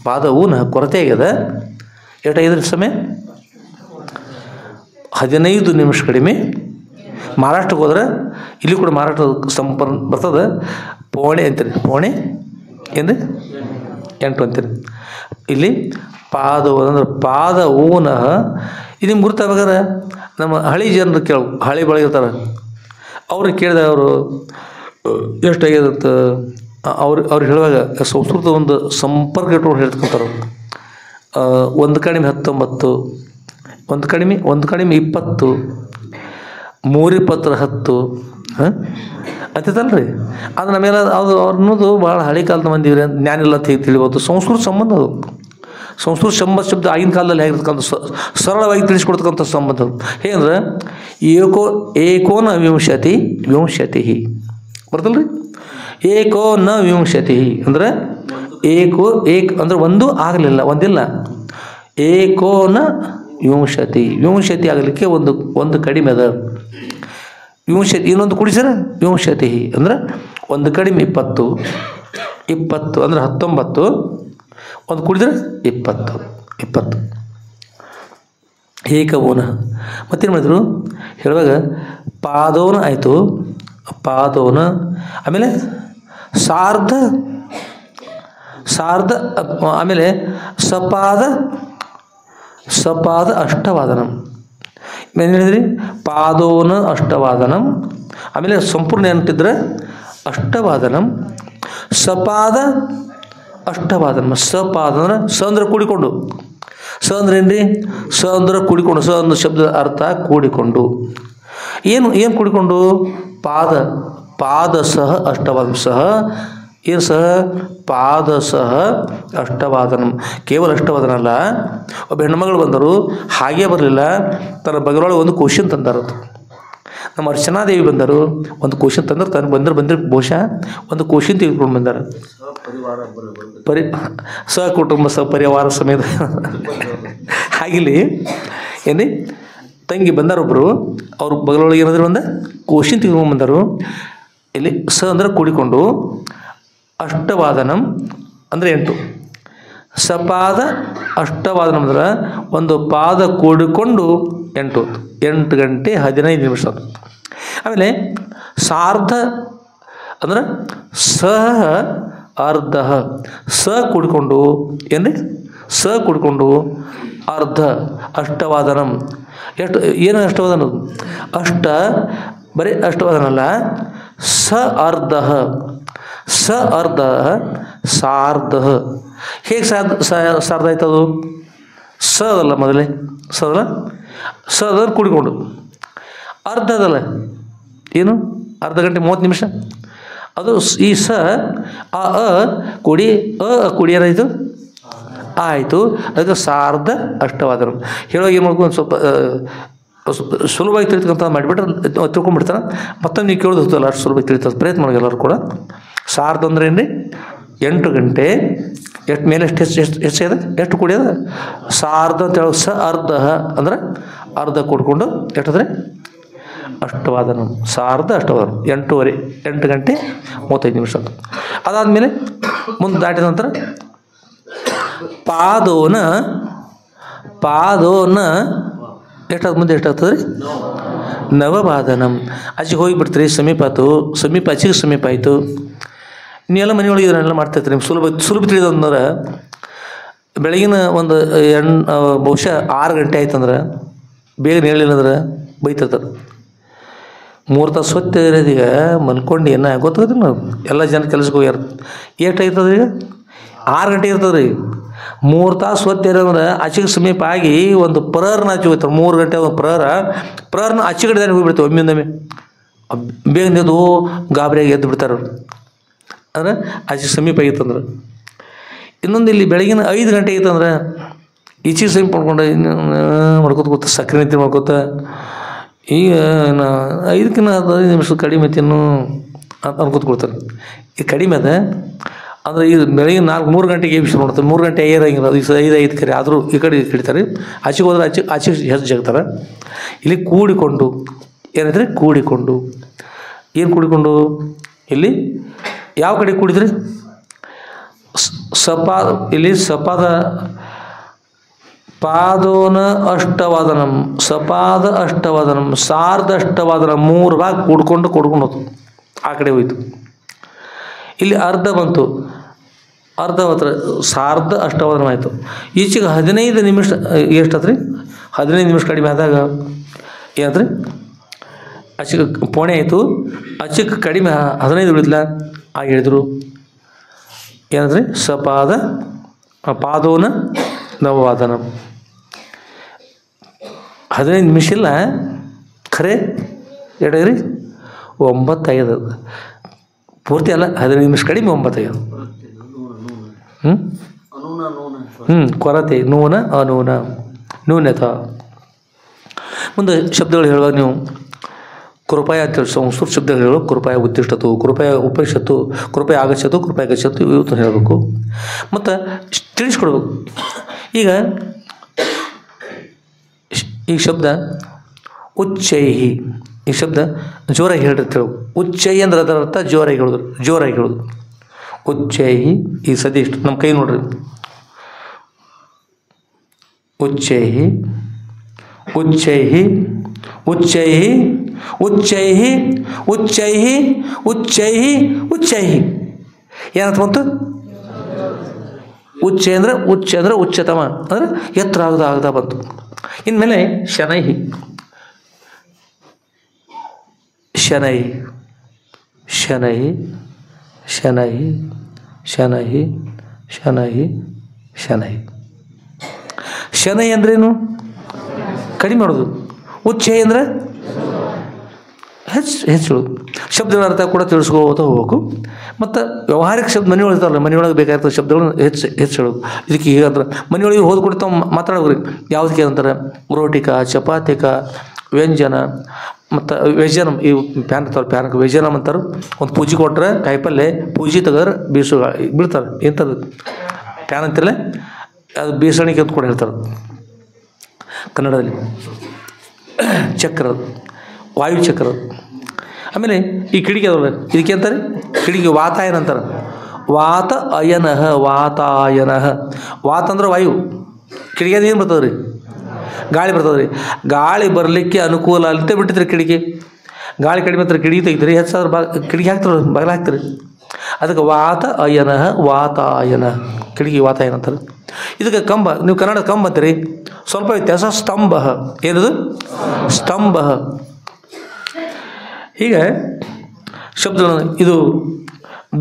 ಪಾದ ಊನಃ ಕೊರತೆ ಆಗ್ಯದ. ಎಷ್ಟಾಗಿದ್ರಿ ಸಮಯ? 15 ನಿಮಿಷ ಕಡಿಮೆ. ಮಹಾರಾಷ್ಟ್ರಕ್ಕೆ ಹೋದ್ರೆ ಇಲ್ಲಿ ಕೂಡ ಮಹಾರಾಷ್ಟ್ರ ಸಂಪರ್ಕ ಬರ್ತದೆ. ಪೋಣೆ ಅಂತೀರಿ. ಪೋಣೆ ಏನು 8 ಅಂತೀರಿ. ಇಲ್ಲಿ ಪಾದ ಅಂದ್ರೆ ಪಾದ ಊನಃ. ಇದು ನಿಮ್ಗೆ ಗುರ್ತಾಬೇಕಾದ್ರೆ ನಮ್ಮ ಹಳಿ ಜನರು ಹಳಿ ಬಳಗಿರ್ತಾರೆ. ಅವ್ರಿಗೆ ಕೇಳಿದ ಅವರು ಎಷ್ಟಾಗ್ಯದಂತ ಅವ್ರು ಹೇಳುವಾಗ ಸಂಸ್ಕೃತ ಒಂದು ಸಂಪರ್ಕ ಇಟ್ಕೊಂಡು ಹೇಳ್ತಕ್ಕಂಥವ್ರು. 1 ಕಡಿಮೆ 19, 1 ಕಡಿಮೆ 20, 3 20 10 ಅಂತೈತಲ್ರಿ. ಅದು ನಮ್ಮೆಲ್ಲ ಅದು ಅನ್ನೋದು ಭಾಳ ಹಳೆ ಕಾಲದ ಮಂದಿ ಜ್ಞಾನ ಇಲ್ಲ ಅಂತ ಹೇಗೆ ತಿಳಿಬೋದು. ಸಂಸ್ಕೃತ ಸಂಬಂಧ ಅದು. ಸಂಸ್ಕೃತ ಶಬ್ದ ಆಗಿನ ಕಾಲದಲ್ಲಿ ಹೇಗಿರ್ತಕ್ಕಂಥ ಸರಳವಾಗಿ ತಿಳಿಸ್ಕೊಡ್ತಕ್ಕಂಥ ಸಂಬಂಧ. ಹೇಗಂದ್ರೆ ಏಕೋನ ವಿಂಶತಿ ಬರ್ತಲ್ರಿ. ಏಕೋನ ವಿಂಶತಿ ಅಂದ್ರೆ ಅಂದ್ರೆ ಆಗಲಿಲ್ಲ, ಒಂದಿಲ್ಲ. ಏಕೋನ ವಿಂಶತಿ ಆಗಲಿಕ್ಕೆ ಒಂದು ಕಡಿಮೆ ಅದ. ವಿಂಶತಿ ಇನ್ನೊಂದು ಕುಡಿಸ್ಯಾರ ವಿಂಶತಿ ಅಂದ್ರೆ 1 ಕಡಿಮೆ 20 ಅಂದ್ರೆ 19, ಒಂದು ಕುಡಿದ್ರೆ 20. ಏಕವೋನ. ಮತ್ತೇನು ಮಾಡಿದ್ರು ಹೇಳುವಾಗ ಪಾದೋನ ಆಯಿತು. ಪಾದೋನ ಆಮೇಲೆ ಸಾರ್ಧ ಆಮೇಲೆ ಸಪಾದ ಅಷ್ಟವಾದನಂ. ಏನು ಹೇಳಿದ್ರಿ? ಪಾದೋನ ಅಷ್ಟವಾದನಂ. ಆಮೇಲೆ ಸಂಪೂರ್ಣ ಏನಿಟ್ಟಿದ್ರೆ ಅಷ್ಟವಾದನಂ. ಸಪಾದ ಅಷ್ಟವಾದನಂ. ಸಪಾದ ಅಂದ್ರೆ ಅಂದ್ರೆ ಕೂಡಿಕೊಂಡು. ಅಂದ್ರೆ ಏನ್ರಿ? ಅಂದ್ರೆ ಕೂಡಿಕೊಂಡು. ಅಂದ್ರೆ ಶಬ್ದದ ಅರ್ಥ ಕೂಡಿಕೊಂಡು. ಏನು ಕೂಡಿಕೊಂಡು? ಪಾದ ಸಹ ಅಷ್ಟವಾದನಂ. ಏನು ಸಹ? ಪಾದ ಸಹ ಅಷ್ಟವಾದನಂ. ಕೇವಲ ಅಷ್ಟವಾದನ ಅಲ್ಲ. ಒಬ್ಬ ಹೆಣ್ಮಗಳು ಬಂದರು, ಹಾಗೇ ಬರಲಿಲ್ಲ, ತನ್ನ ಬಗಲೊಳಗೆ ಒಂದು ಕ್ವಶನ್ ತಂದಾರ. ನಮ್ಮ ಅರ್ಚನಾದೇವಿ ಬಂದರು, ಒಂದು ಕ್ವಶನ್ ತಂದ್ರೆ ತನಗೆ ಬಂದ್ರೆ ಬಹುಶಃ ಒಂದು ಕ್ವಶನ್ ತೆಗೆದುಕೊಂಡು ಬಂದಾರ. ಸಕುಟುಂಬ ಸಪರಿವಾರ ಸಮೇತ ಹಾಗಿಲ್ಲಿ ಏನೇ ತಂಗಿ ಬಂದಾರೊಬ್ಬರು, ಅವ್ರ ಬಗಲೊಳಗೆ ಏನಾದ್ರು ಒಂದು ಕ್ವಶನ್ ತೆಗೆದುಕೊಂಡು ಬಂದರು. ಇಲ್ಲಿ ಅಂದ್ರೆ ಕೂಡಿಕೊಂಡು. ಅಷ್ಟವಾದನಂ ಅಂದರೆ 8. ಸಪಾದ ಅಷ್ಟವಾದನಂ ಅಂದ್ರೆ ಒಂದು ಪಾದ ಕೂಡಿಕೊಂಡು 8 ಗಂಟೆ 15 ನಿಮಿಷ. ಆಮೇಲೆ ಸಾರ್ಧ ಅಂದ್ರೆ ಸಹ ಅರ್ಧ. ಕೂಡಿಕೊಂಡು ಏನ್ರಿ? ಕೂಡಿಕೊಂಡು ಅರ್ಧ ಅಷ್ಟವಾದನಂ. ಏನು ಅಷ್ಟವಾದನ? ಬರೀ ಅಷ್ಟವಾದನಲ್ಲ. ಅರ್ಧ ಸಾರ್ಧ. ಹೇಗೆ ಸಾರ್ಧ ಆಯ್ತದು? ಅದಲ್ಲ ಮೊದಲೇ ಅದಲ್ಲ ಕೂಡಿಕೊಂಡು. ಅರ್ಧ ಅದಲ್ಲ ಏನು? ಅರ್ಧ ಗಂಟೆ 30 ನಿಮಿಷ ಅದು. ಈ ಕೂಡಿ ಏನಾಯಿತು? ಆಯಿತು. ಅದಕ್ಕೆ ಸಾರ್ಧ ಅಷ್ಟವಾದನಂ. ಹೇಳುವಾಗ ಏನು ಮಾಡ್ಕೊಂಡು ಸ್ವಲ್ಪ ಸುಲಭವಾಗಿ ತಿಳಿತಕ್ಕಂಥ ಮಾಡಿಬಿಟ್ರೆ ತಿಳ್ಕೊಂಡ್ಬಿಡ್ತಾರೆ. ಮತ್ತೊಂದು ನೀವು ಕೇಳೋದು ಹೊತ್ತಲ್ಲ, ಅಷ್ಟು ಸುಲಭವಾಗಿ ತಿಳಿತದೆ. ಪ್ರಯತ್ನ ಮಾಡಿ ಎಲ್ಲರೂ ಕೂಡ. ಸಾರ್ಧ ಅಂದ್ರೆ ಏನು ರೀ? 8 ಗಂಟೆ. ಮೇಲೆ ಎಷ್ಟು ಇದೆ? ಎಷ್ಟು ಕುಡಿಯೋದು? ಸಾರ್ಧ ಅಂತ ಹೇಳೋ. ಅರ್ಧ ಅಂದ್ರೆ ಅರ್ಧ ಕೂಡ್ಕೊಂಡು ಎಷ್ಟಾದ್ರೆ ಅಷ್ಟವಾದನಂ. ಸಾರ್ಧ ಅಷ್ಟವಾದನಂ 8 ಗಂಟೆ 35 ನಿಮಿಷ ಅಂತ. ಅದಾದಮೇಲೆ ಮುಂದೆ ದಾಟಿದ ನಂತರ ಪಾದೋನ ಮುಂದೆ ಎಷ್ಟಾಗ್ತದೆ ರೀ? ನವಪಾದನಂ. ಆಚೆಗೆ ಹೋಗಿಬಿಡ್ತೀರಿ. ಸಮೀಪ ಆಯಿತು. ನೀವೆಲ್ಲ ಮನೆಯೊಳಗೆ ಇದನ್ನೆಲ್ಲ ಮಾಡ್ತಾಯಿರ್ತೀರಿ. ನಿಮ್ಗೆ ಸುಲಭ ತಿಳಿದಂದ್ರೆ ಬೆಳಗಿನ ಒಂದು ಬಹುಶಃ 6 ಗಂಟೆ ಆಯ್ತಂದ್ರೆ ಬೇಗ ಹೇಳಿಲ್ಲ ಅಂದ್ರೆ ಬೈತಿರ್ತಾರೆ. 3 ತಾಸು ಹೊತ್ತು ಇರೋದೀಗ ಮಲ್ಕೊಂಡು ಗೊತ್ತಾಗತ್ತೆ ನಾವು ಎಲ್ಲ ಜನ ಕೆಲಸಕ್ಕೆ ಹೋಗ್ಯಾರ. ಏಟಾಯ್ತದ ಈಗ? 6 ಗಂಟೆ ಇರ್ತದೆ ರೀ. 3 ತಾಸು ಹೊತ್ತಿರಂದ್ರೆ ಆಚೆಗೆ ಸಮೀಪ ಆಗಿ ಒಂದು ಪ್ರಹರನ ಆಚೆ ಹೋಗ್ತಾರೆ. 3 ಗಂಟೆ ಒಂದು ಪ್ರಹರನ ಆಚೆ ಕಡೆ ಹೋಗ್ಬಿಡ್ತೀವಿ. ಒಮ್ಮಿಂದೊಮ್ಮೆ ಬೇಗ ನಿಂತು ಗಾಬರಿಯಾಗಿ ಎದ್ದು ಬಿಡ್ತಾರೆ ಅವ್ರು. ಅಂದ್ರೆ ಆಚೆ ಸಮೀಪ ಆಗಿತ್ತಂದ್ರೆ. ಇನ್ನೊಂದು ಇಲ್ಲಿ ಬೆಳಗಿನ 5 ಗಂಟೆ ಐತಂದ್ರೆ ಈಚೆಗೆ ಸಮೀಪ ಮಾಡ್ಕೊಂಡು ಮಾಡ್ಕೋತ ಕೂತ ಸಕ್ಕರೆ ನಿಂತು ಮಾಡ್ಕೋತ ಈಗ 5ಕ್ಕಿಂತ 15 ನಿಮಿಷ ಕಡಿಮೆ ತಿನ್ನು ಅಂತ ಅನ್ಕೋತ ಕೊಡ್ತಾರೆ. ಈ ಕಡಿಮೆ ಅದ ಅಂದರೆ ಇದು ಬೆಳಗ್ಗೆ 3 ಗಂಟೆಗೆ ವಿಷಯ ನೋಡ್ತಾರೆ. 3 ಗಂಟೆ ಏರಂಗಿಲ್ಲ, 5 ಕರೆ ಆದರೂ ಈ ಕಡೆ ಹಿಡಿತಾರೆ. ಆಚೆಗೆ ಹೋದ್ರೆ ಆಚೆ ಹೆಚ್ಚು ಜಗ್ತಾರೆ. ಇಲ್ಲಿ ಕೂಡಿಕೊಂಡು ಏನಂದರೆ ಕೂಡಿಕೊಂಡು ಏನು ಕೂಡಿಕೊಂಡು ಇಲ್ಲಿ ಯಾವ ಕಡೆ ಕೂಡಿದ್ರಿ? ಇಲ್ಲಿ ಸಪಾದ ಪಾದೋನ ಅಷ್ಟವಾದನಂ, ಸಪಾದ ಅಷ್ಟವಾದನಂ, ಸಾರ್ಧ ಅಷ್ಟವಾದನಂ 3 ಭಾಗ ಕೂಡ್ಕೊಂಡು ಹೋಯ್ತು. ಆ ಕಡೆ ಹೋಯ್ತು. ಇಲ್ಲಿ ಅರ್ಧ ಬಂತು, ಅರ್ಧ ಹತ್ರ ಸಾರ್ಧ ಅಷ್ಟವಾದನ ಆಯಿತು. ಈಚೆಗೆ 15 ನಿಮಿಷ ಎಷ್ಟಾತ್ರಿ? 15 ನಿಮಿಷ ಕಡಿಮೆ ಆದಾಗ ಏನಂದ್ರಿ? ಆಚೆಗೆ ಪೋಣೆ ಆಯಿತು. ಆಚೆಗೆ ಕಡಿಮೆ 15 ಉಳಿದ್ಲ ಆಗ ಹೇಳಿದರು ಏನಂದ್ರಿ? ಸಪಾದ ಪಾದೋನ ನವವಾದನ. 15 ನಿಮಿಷ ಇಲ್ಲ, ಖರೆ ಎರಡಾಗ್ರಿ 9 ಪೂರ್ತಿ ಅಲ್ಲ, 15 ನಿಮಿಷ ಕಡಿಮೆ 9 ಕೊರತೆ ನೂನ ಅನೂನ ನ್ಯೂನತ. ಮುಂದೆ ಶಬ್ದಗಳು ಹೇಳುವಾಗ ನೀವು ಕೃಪಯ ಅಂತೇಳಿ ಸಂಸ್ಕೃತ ಶಬ್ದಗಳು ಹೇಳೋ ಕೃಪಯ ಉತ್ತಿಷ್ಟತು, ಕೃಪಯ ಉಪನಿಷತ್ತು, ಕೃಪಯ ಆಗಚ್ಚತು, ಕೃಪಯ ಗಚ್ಚತ್ತು ಇವತ್ತು ಹೇಳಬೇಕು ಮತ್ತು ತಿಳಿಸ್ಕೊಡ್ಬೇಕು. ಈಗ ಈ ಶಬ್ದ ಉಚ್ಚೈಹಿ, ಈ ಶಬ್ದ ಜೋರಾಗಿ ಹೇಳಿರ್ತೇವೆ. ಉಚ್ಚೈ ಅಂದ್ರೆ ಅದರ ಅರ್ಥ ಜೋರಾಗಿ ಹೇಳೋದು. ಉಚ್ಚೈಹಿ ಈ ಸದ್ಯ ಇಷ್ಟು ನಮ್ಮ ಕೈ ನೋಡ್ರಿ. ಉಚ್ಚೈಹಿ ಉಚ್ಚೈಹಿ ಉಚ್ಚೈಹಿ ಉಚ್ಚೈಹಿ ಉಚ್ಚೈಹಿ ಉಚ್ಚೈಹಿ ಉಚ್ಚೈಹಿ ಏನಂತ ಬಂತು? ಉಚ್ಚೈ ಅಂದರೆ ಉಚ್ಚತಮ ಅಂದರೆ ಎತ್ತರ ಆಗದ ಬಂತು. ಇನ್ಮೇಲೆ ಶನೈಹಿ ಶನೈ ಶನೈ ಶನೈ ಶನೈ ಶನೈ ಶನೈ ಶನೈ ಅಂದ್ರೇನು? ಕಡಿಮೆ ಮಾಡೋದು. ಉಚ್ಚೈ ಅಂದರೆ ಹೆಚ್ಚು ಶಬ್ದಗಳ ಅರ್ಥ ಕೂಡ ತಿಳಿಸ್ಕೋತ ಹೋಗ್ಬೇಕು. ಮತ್ತು ವ್ಯವಹಾರಿಕ ಶಬ್ದ ಮನೆಯೊಳಗೆ ಇರ್ತಾರಲ್ಲ, ಮನೆಯೊಳಗೆ ಬೇಕಾಗಿರ್ತದೆ ಶಬ್ದಗಳನ್ನ ಹೆಚ್ಚು ಹೇಳೋದು. ಇದಕ್ಕೆ ಹೀಗಂದ್ರೆ ಮನೆಯೊಳಗೆ ಹೋದ್ ಕೂಡ ತಾವು ಮಾತಾಡೋಗ್ರಿ. ಯಾವುದಕ್ಕೆ ಅಂತಾರೆ? ರೋಟಿಕ, ಚಪಾತಿಕ, ವ್ಯಂಜನ ಮತ್ತು ವ್ಯಂಜನ. ಈ ಪ್ಯಾನಕ್ಕೆ ವ್ಯಂಜನ ಅಂತಾರೆ. ಒಂದು ಪೂಜೆ ಕೊಟ್ಟರೆ ಕಾಯಿಪಲ್ಲೆ, ಪೂಜೆ ತೆಗೆದ್ರೆ ಬೀಳ್ತಾರೆ. ಎಂಥದ್ದು ಪ್ಯಾನ್ ಅಂತಿರಲ್ಲ, ಅದು ಬೀಸಣಿಗೆ ಅಂತ ಕೂಡ ಹೇಳ್ತಾರೆ ಕನ್ನಡದಲ್ಲಿ. ಚಕ್ರ, ವಾಯು ಚಕ್ರ. ಆಮೇಲೆ ಈ ಕಿಡಿಕೆ ಅದಲ್ಲ, ಇದಕ್ಕೆ ಅಂತಾರೆ ಕಿಡಿಕೆ ವಾತಾಯನ ಅಂತಾರೆ. ವಾತ ಅಯನ ವಾತಾಯನ. ವಾತ ಅಂದ್ರೆ ವಾಯು, ಕಿಡಿಗೆ ಏನು ಬರ್ತದೆ ರೀ? ಗಾಳಿ ಬರ್ತದೆ ರೀ. ಗಾಳಿ ಬರಲಿಕ್ಕೆ ಅನುಕೂಲ ಅಂತ ಬಿಟ್ಟಿದ್ರಿ ಕಿಡಿಕೆ. ಗಾಳಿ ಕಡಿಮೆ ಹತ್ರ ಕಿಡಿಗೆ ತೆಗಿತೀರಿ, ಹೆಚ್ಚಾದ್ರೆ ಕಿಡಿಗೆ ಹಾಕ್ತಾರೆ, ಬಾಗಿಲು ಹಾಕ್ತಾರೆ. ಅದಕ್ಕೆ ವಾತ ಅಯನ ವಾತಾಯನ, ಕಿಡಿಗೆ ವಾತಾಯನ ಅಂತಾರೆ. ಇದಕ್ಕೆ ಕಂಬ, ನೀವು ಕನ್ನಡ ಕಂಬ ಅಂತೀರಿ, ಸ್ವಲ್ಪ ವ್ಯತ್ಯಾಸ. ಸ್ತಂಭ, ಏನದು? ಸ್ತಂಭ. ಹೀಗೆ ಶಬ್ದ. ಇದು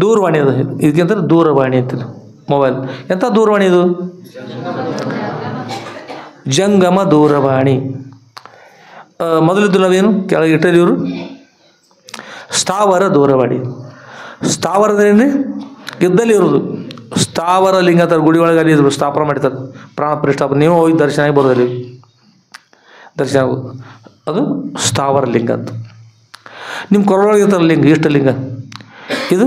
ದೂರವಾಣಿ, ಅದು ಇದಕ್ಕೆಂತಾರೆ ದೂರವಾಣಿ ಅಂತೀರಿ. ಮೊಬೈಲ್ ಎಂಥ ದೂರವಾಣಿ ಇದು? ಜಂಗಮ ದೂರವಾಣಿ. ಮೊದಲಿದ್ದು ನಾವೇನು ಕೆಳಗೆ ಇಟ್ಟಲ್ಲಿ ಇವರು ಸ್ಥಾವರ ದೂರವಾಣಿ. ಸ್ಥಾವರ ಅಂದ್ರೆ ಇದ್ದಲ್ಲಿ ಇರೋದು. ಸ್ಥಾವರ ಲಿಂಗ ಅಂತಾರೆ, ಗುಡಿ ಒಳಗೆ ಅಲ್ಲಿ ಇದ್ರು ಸ್ಥಾಪನ ಮಾಡ್ತಾರೆ, ಪ್ರಾಣ ಪ್ರತಿಷ್ಠಾಪನೆ. ನೀವು ಹೋಗಿ ದರ್ಶನ ಆಗಿ ಬರೋದಲ್ಲಿ ದರ್ಶನ ಆಗೋದು, ಅದು ಸ್ಥಾವರ ಲಿಂಗ ಅಂತ. ನಿಮ್ಮ ಕೊರಳೊಳಗೆ ಇರ್ತಾರಲ್ಲ ಲಿಂಗ, ಇಷ್ಟಲಿಂಗ, ಇದು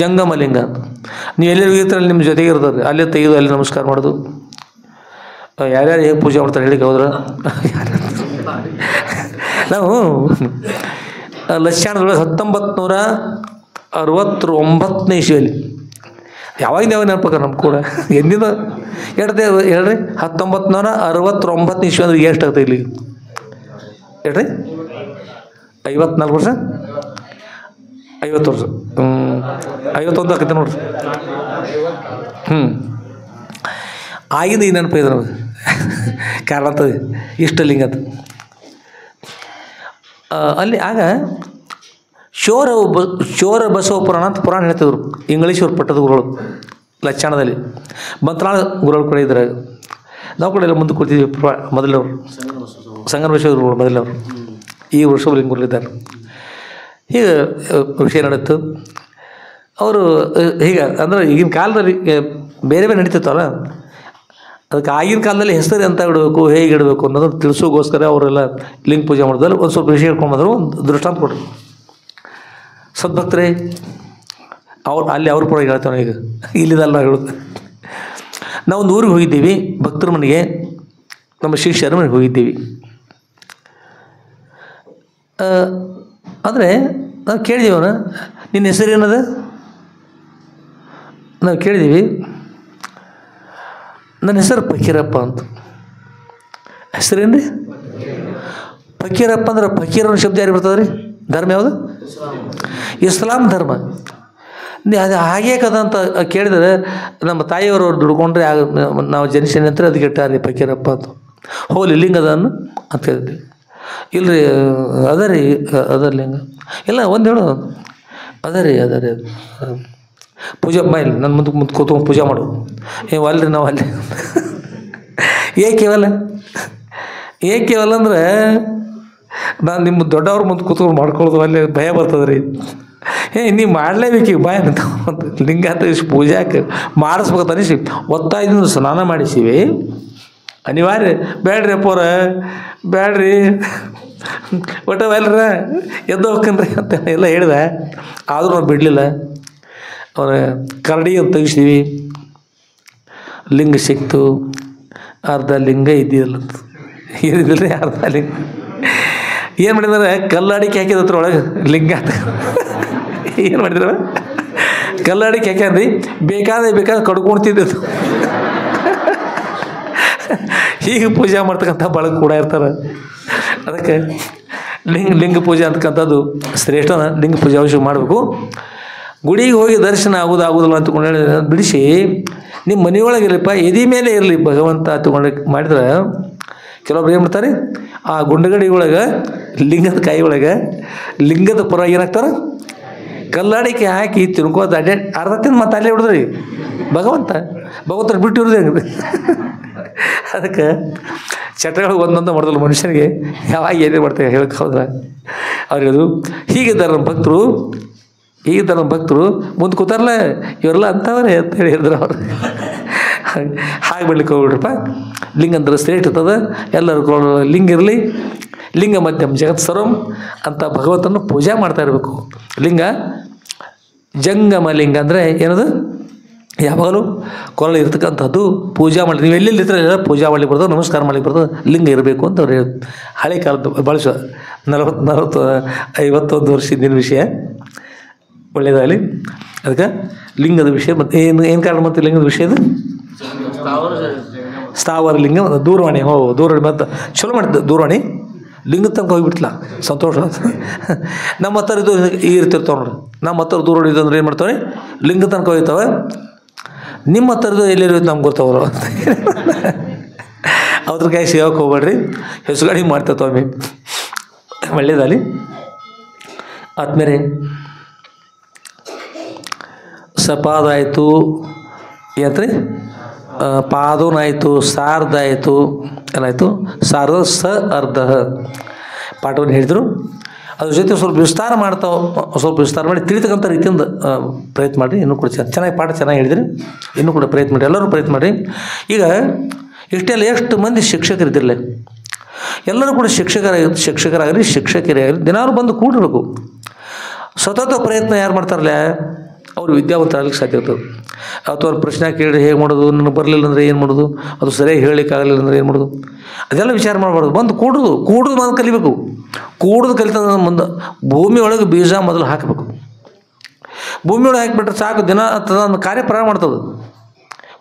ಜಂಗಮ ಲಿಂಗ ಅಂತ. ನೀವು ಎಲ್ಲೆಲ್ಲಿ ಇರ್ತಾರಲ್ಲ ನಿಮ್ಮ ಜೊತೆಗೆ ಇರ್ತದೆ, ಅಲ್ಲೇ ತೆಗೆದು ಅಲ್ಲಿ ನಮಸ್ಕಾರ ಮಾಡೋದು. ಯಾರ್ಯಾರು ಹೇಗೆ ಪೂಜೆ ಮಾಡ್ತಾರೆ ಹೇಳಿಕ್ಕೆ ಹೋದ್ರೆ ನಾವು ಲಕ್ಷಾಣದೊಳಗೆ 1969ನೇ ಇಸ್ವಿಯಲ್ಲಿ ಯಾವಾಗಿಂದ ಯಾವಾಗ ನೆನಪಕ್ಕ ನಮ್ಮ ಕೂಡ ಎಂದಿನ ಹೇಳ್ರಿ 1969 ಇಸ್ವಿ ಅಂದ್ರೆ ಎಷ್ಟಾಗ್ತದೆ ಇಲ್ಲಿ ಹೇಳ್ರಿ? 54 ವರ್ಷ, 50 ವರ್ಷ, 51 ಆಕೈತೆ ನೋಡ್ರಿ. ಆಗಿಂದ ಈ ನೆನಪು ಇದೆ ನಮಗೆ. ಕಾರಣ ಅಂತದೆ ಇಷ್ಟಲಿಂಗ ಅಂತ. ಅಲ್ಲಿ ಆಗ ಚೋರ ಬಸವ ಪುರಾಣ ಅಂತ ಪುರಾಣ ಹೇಳ್ತಿದ್ರು ಇಂಗ್ಲೀಷವ್ರ ಪಟ್ಟದ ಗುರುಗಳು. ಲಕ್ಷಣದಲ್ಲಿ ಮಂತ್ರಾಳ ಗುರುಗಳು ಕೂಡ ಇದ್ದಾರೆ. ನಾವು ಕೂಡ ಎಲ್ಲ ಮುಂದೆ ಕೂತಿದ್ವಿ. ಮೊದಲವರು ಸಂಗನ ಬಸವೇಶ್ವರ ಮೊದಲವರು ಈ ವೃಷಭಲಿಂಗ ಗುರುಗಳಿದ್ದಾರೆ. ಹೀಗೆ ವಿಷಯ ನಡೆಯಿತು. ಅವರು ಹೀಗೆ ಅಂದರೆ ಈಗಿನ ಕಾಲದಲ್ಲಿ ಬೇರೆ ಬೇರೆ ನಡೀತಿತ್ತಲ್ಲ, ಅದಕ್ಕೆ ಆಗಿನ ಕಾಲದಲ್ಲಿ ಹೆಸರು ಎಂತ ಇಡಬೇಕು, ಹೇಗೆ ಇಡಬೇಕು ಅನ್ನೋದನ್ನು ತಿಳಿಸೋಗೋಸ್ಕರ ಅವರೆಲ್ಲ ಲಿಂಗ ಪೂಜೆ ಮಾಡಿದಲ್ಲಿ ಒಂದು ಸ್ವಲ್ಪ ವಿಷಯ ಇಟ್ಕೊಂಡು ಬಂದರು. ಒಂದು ದೃಷ್ಟಾಂತ ಕೊಟ್ಟರು. ಸದ್ಭಕ್ತರೇ, ಅಲ್ಲಿ ಅವ್ರ ಪರ ಹೇಳ್ತಾನೆ, ಈಗ ಇಲ್ಲಿದಲ್ಲ ಹೇಳೋದು. ನಾವೊಂದು ಊರಿಗೆ ಹೋಗಿದ್ದೀವಿ, ಭಕ್ತರ ಮನೆಗೆ, ನಮ್ಮ ಶಿಷ್ಯರ ಮನೆಗೆ ಹೋಗಿದ್ದೀವಿ. ಅಂದರೆ ನಾವು ಕೇಳಿದ್ದೀವಿ, ಅವನ ನಿನ್ನ ಹೆಸರು ಏನದ ನಾವು ಕೇಳಿದ್ದೀವಿ. ನನ್ನ ಹೆಸರು ಫಕೀರಪ್ಪ ಅಂತ. ಹೆಸರೇನು ರೀ? ಫಕೀರಪ್ಪ ಅಂದ್ರೆ ಫಕೀರ್ ಅನ್ನೋ ಶಬ್ದ ಯಾರಿಗೆ ಬರ್ತದೆ ರೀ? ಧರ್ಮ ಯಾವುದು? ಇಸ್ಲಾಂ ಧರ್ಮ. ಅದು ಹಾಗೆ ಕದಂತ ಕೇಳಿದರೆ ನಮ್ಮ ತಾಯಿಯವರು ದುಡ್ಕೊಂಡ್ರೆ ನಾವು ಜನಿಸಿನ ನಂತರ ಅದಕ್ಕೆ ಇಟ್ಟಾರೆ ಫಕೀರಪ್ಪ ಅಂತ. ಹೋಗ್ಲಿ ಲಿಂಗ ಅದನ್ನು ಅಂತ ಹೇಳಿದ್ವಿ. ಇಲ್ಲರಿ ಅದ ರೀ ಅದ ಲಿಂಗ ಇಲ್ಲ ಒಂದು ಹೇಳು ಅದ ರೀ ಪೂಜೆ ಇಲ್ಲ ನನ್ನ ಮುಂದೆ ಕೂತ್ಕೊಂಡು ಪೂಜೆ ಮಾಡು. ಅಲ್ರಿ ನಾವು ಅಲ್ಲಿ ಏಕೆವಲ್ಲ ಅಂದ್ರೆ ನಾನು ನಿಮ್ಮ ದೊಡ್ಡವ್ರ ಮುಂದೆ ಕೂತ್ಕೊಂಡು ಮಾಡ್ಕೊಳ್ಳೋದು ಅಲ್ಲಿ ಭಯ ಬರ್ತದೆ ರೀ. ನೀವು ಮಾಡಲೇಬೇಕು ಈಗ ಭಯ ಅಂತ ಲಿಂಗ ಅಂತ ಪೂಜಾಕ್ಕೆ ಮಾಡಿಸ್ಬೇಕಂತ ಅನಿಸಿ ಒತ್ತಾಯದಿಂದ ಸ್ನಾನ ಮಾಡಿಸಿವಿ. ಅನಿವಾರ್ಯ ಬೇಡ್ರಿ ಅಪ್ಪವ್ರ ಬೇಡ್ರಿ ಒಟ್ಟವಲ್ರ ಎದ್ದು ಹೋಗ್ಕನ್ರಿ ಅಂತ ಎಲ್ಲ ಹೇಳಿದೆ. ಆದರೂ ನಾವು ಬಿಡಲಿಲ್ಲ. ಅವನ ಕರಡಿ ಅಂತ ತೆಗಿಸಿದ್ವಿ. ಲಿಂಗ ಸಿಕ್ತು. ಅರ್ಧ ಲಿಂಗ ಇದ್ದಿಲ್ಲಂತ ಇರಿದಿಲ್ರಿ ಅರ್ಧ ಲಿಂಗ. ಏನು ಮಾಡಿದಾರೆ, ಕಲ್ಲಾಡಿಕೆ ಹಾಕಿದತ್ರ ಒಳಗೆ ಲಿಂಗ ಅಂತ. ಏನು ಮಾಡಿದ್ರ, ಕಲ್ಲಾಡಿಕೆ ಹಾಕ್ಯಾನ್ರಿ. ಬೇಕಾದ್ರೆ ಕಡ್ಕೊಳ್ತಿದ್ದು. ಹೀಗೆ ಪೂಜೆ ಮಾಡ್ತಕ್ಕಂಥ ಬಳಗ ಕೂಡ ಇರ್ತಾರೆ. ಅದಕ್ಕೆ ಲಿಂಗ ಪೂಜೆ ಅಂತಕ್ಕಂಥದ್ದು ಶ್ರೇಷ್ಠ. ಲಿಂಗ ಪೂಜೆ ಅವಶ್ಯ ಮಾಡಬೇಕು. ಗುಡಿಗೆ ಹೋಗಿ ದರ್ಶನ ಆಗೋದಿಲ್ಲ ಅಂತಕೊಂಡು ಹೇಳಿ ಬಿಡಿಸಿ ನಿಮ್ಮ ಮನೆಯೊಳಗಿರಲಿಪ್ಪ, ಎದಿ ಮೇಲೆ ಇರಲಿ ಭಗವಂತ ಅಂತಕೊಂಡು ಮಾಡಿದ್ರೆ ಕೆಲವೊಬ್ರು ಏನು ಮಾಡ್ತಾರೆ, ಆ ಗುಂಡಗಡಿ ಒಳಗೆ ಲಿಂಗದ ಕೈ ಒಳಗೆ ಲಿಂಗದ ಪುರ ಏನಾಗ್ತಾರೆ, ಕಲ್ಲಾಡಿಕೆ ಹಾಕಿ ತಿನ್ಕೋತ ಅರ್ಧ ತಿಂದು ಮತ್ತೆ ಅಲ್ಲೇ ಹಿಡಿದ್ರಿ ಭಗವಂತನ ಬಿಟ್ಟು ಇರೋದು ಹೆಂಗೆ. ಅದಕ್ಕೆ ಚಟಗಳು ಒಂದೊಂದು ಮಾಡಿದಲ್ಲ ಮನುಷ್ಯನಿಗೆ ಯಾವಾಗ ಏನೇ ಮಾಡ್ತೇವೆ ಹೇಳಕ್ಕೆ ಹೋದ್ರೆ ಅವ್ರು ಹೇಳಿದ್ರು. ಹೀಗಿದ್ದಾರೆ ನಮ್ಮ ಭಕ್ತರು ಮುಂದೆ ಕೂತಾರಲ್ಲ ಇವರೆಲ್ಲ ಅಂತವ್ರೆ ಅಂತ ಹೇಳಿ ಹೇಳಿದ್ರು ಅವರು. ಹಾಗೆ ಬಿಡ್ಲಿಕ್ಕೆ ಹೋಗ್ಬಿಡ್ರಪ್ಪ. ಲಿಂಗ ಅಂದ್ರೆ ಶ್ರೇಷ್ಠ ಇರ್ತದ. ಎಲ್ಲರೂ ಲಿಂಗ ಇರಲಿ. ಲಿಂಗ ಮಧ್ಯಮ ಜಗತ್ ಸರ್ವಂ ಅಂತ ಭಗವಂತನ ಪೂಜೆ ಮಾಡ್ತಾ ಇರಬೇಕು. ಲಿಂಗ ಜಂಗಮ ಲಿಂಗ ಅಂದರೆ ಏನದು, ಯಾವಾಗಲೂ ಕೊರಳು ಇರ್ತಕ್ಕಂಥದ್ದು ಪೂಜೆ ಮಾಡಿ ನೀವು ಎಲ್ಲೆಲ್ಲಿ ಇರ್ತಾರೆ ಪೂಜೆ ಮಾಡ್ಲಿಕ್ಕೆ ಬರ್ತದೆ, ನಮಸ್ಕಾರ ಮಾಡ್ಲಿಕ್ಕೆ ಬರ್ತದೆ, ಲಿಂಗ ಇರಬೇಕು ಅಂತ ಅವ್ರು ಹೇಳಿ. ಹಳೆ ಕಾಲದ ಬಳಸೋ 40-51 ವರ್ಷದಿಂದ ವಿಷಯ. ಒಳ್ಳೆಯದಾಗಲಿ. ಅದಕ್ಕೆ ಲಿಂಗದ ವಿಷಯ ಮತ್ತು ಏನು ಕಾರಣ ಮತ್ತು ಲಿಂಗದ ವಿಷಯದ ಸ್ಥಾವರ ಲಿಂಗ ದೂರವಾಣಿ. ದೂರವಾಣಿ ಮತ್ತು ಚಲೋ ಮಾಡಿದ್ದೆ ದೂರವಾಣಿ. ಲಿಂಗದ ತನಕ ಹೋಗಿಬಿಡ್ತಲ್ಲ, ಸಂತೋಷ. ನಮ್ಮ ಹತ್ರ ಇದು ಈ ರೀತಿ ಇರ್ತಾವೆ ನೋಡ್ರಿ. ನಮ್ಮ ಹತ್ರ ದೂರವಾಣಿ ಇದು ಅಂದ್ರೆ ಏನು ಮಾಡ್ತಾವೆ, ಲಿಂಗ ತನಕ ಹೋಗ್ತಾವೆ. ನಿಮ್ಮ ಹತ್ರದ್ದು ಎಲ್ಲಿರೋದು ನಮ್ಗೆ ಗೊತ್ತವರು ಅಂತ ಅದ್ರ ಕೈ ಸಿಗೋಕೆ ಹೋಗ್ಬೇಡ್ರಿ. ಹೆಸುಗಾಡಿ ಮಾಡ್ತೇವೆ. ಒಳ್ಳೇದಾಗಲಿ. ಆದ್ಮೇಲೆ ಸಪಾದಾಯಿತು, ಏನಂತ್ರಿ, ಪಾದೋನಾಯಿತು, ಸಾರ್ದಾಯಿತು, ಏನಾಯಿತು, ಸಾರ್ದ ಸ ಅರ್ಧ ಪಾಠವನ್ನು ಹೇಳಿದರು. ಅದ್ರ ಜೊತೆ ಸ್ವಲ್ಪ ವಿಸ್ತಾರ ಮಾಡಿ ತಿಳಿತಕ್ಕಂಥ ರೀತಿಯಿಂದ ಪ್ರಯತ್ನ ಮಾಡಿರಿ. ಇನ್ನೂ ಕೂಡ ಚೆನ್ನಾಗಿ ಪಾಠ ಚೆನ್ನಾಗಿ ಹೇಳಿದ್ರಿ. ಇನ್ನೂ ಕೂಡ ಪ್ರಯತ್ನ ಮಾಡಿ, ಎಲ್ಲರೂ ಪ್ರಯತ್ನ ಮಾಡಿರಿ. ಈಗ ಇಷ್ಟೆಲ್ಲ ಎಷ್ಟು ಮಂದಿ ಶಿಕ್ಷಕರಿದ್ದಿರಲ್ಲ, ಎಲ್ಲರೂ ಕೂಡ ಶಿಕ್ಷಕರಾಗಲಿ ಶಿಕ್ಷಕಿಯರಾಗಲಿ ದಿನಾರು ಬಂದು ಕೂಡಬೇಕು. ಸತತ ಪ್ರಯತ್ನ ಯಾರು ಮಾಡ್ತಾರಲ್ಲ ಅವರು ವಿದ್ಯಾವಂತರಾಗಲಿಕ್ಕೆ ಸಾಧ್ಯ ಆಗ್ತದೆ. ಅಥವಾ ಅವ್ರು ಪ್ರಶ್ನೆ ಕೇಳಿ ಹೇಗೆ ಮಾಡೋದು, ನನಗೆ ಬರಲಿಲ್ಲ ಅಂದರೆ ಏನು ಮಾಡೋದು, ಅದು ಸರಿಯಾಗಿ ಹೇಳಲಿಕ್ಕೆ ಆಗಲಿಲ್ಲ ಅಂದರೆ ಏನು ಮಾಡೋದು, ಅದೆಲ್ಲ ವಿಚಾರ ಮಾಡಬಾರ್ದು. ಬಂದು ಕೂಡುದು ಬಂದು ಕಲಿಬೇಕು. ಕೂಡುದು ಕಲಿತ ಮುಂದೆ ಭೂಮಿ ಒಳಗೆ ಬೀಜ ಮೊದಲು ಹಾಕಬೇಕು. ಭೂಮಿ ಒಳಗೆ ಹಾಕಿಬಿಟ್ರೆ ಸಾಕು, ದಿನ ಅದನ್ನು ಕಾರ್ಯ ಪ್ರಾರಂಭ ಮಾಡ್ತದೆ.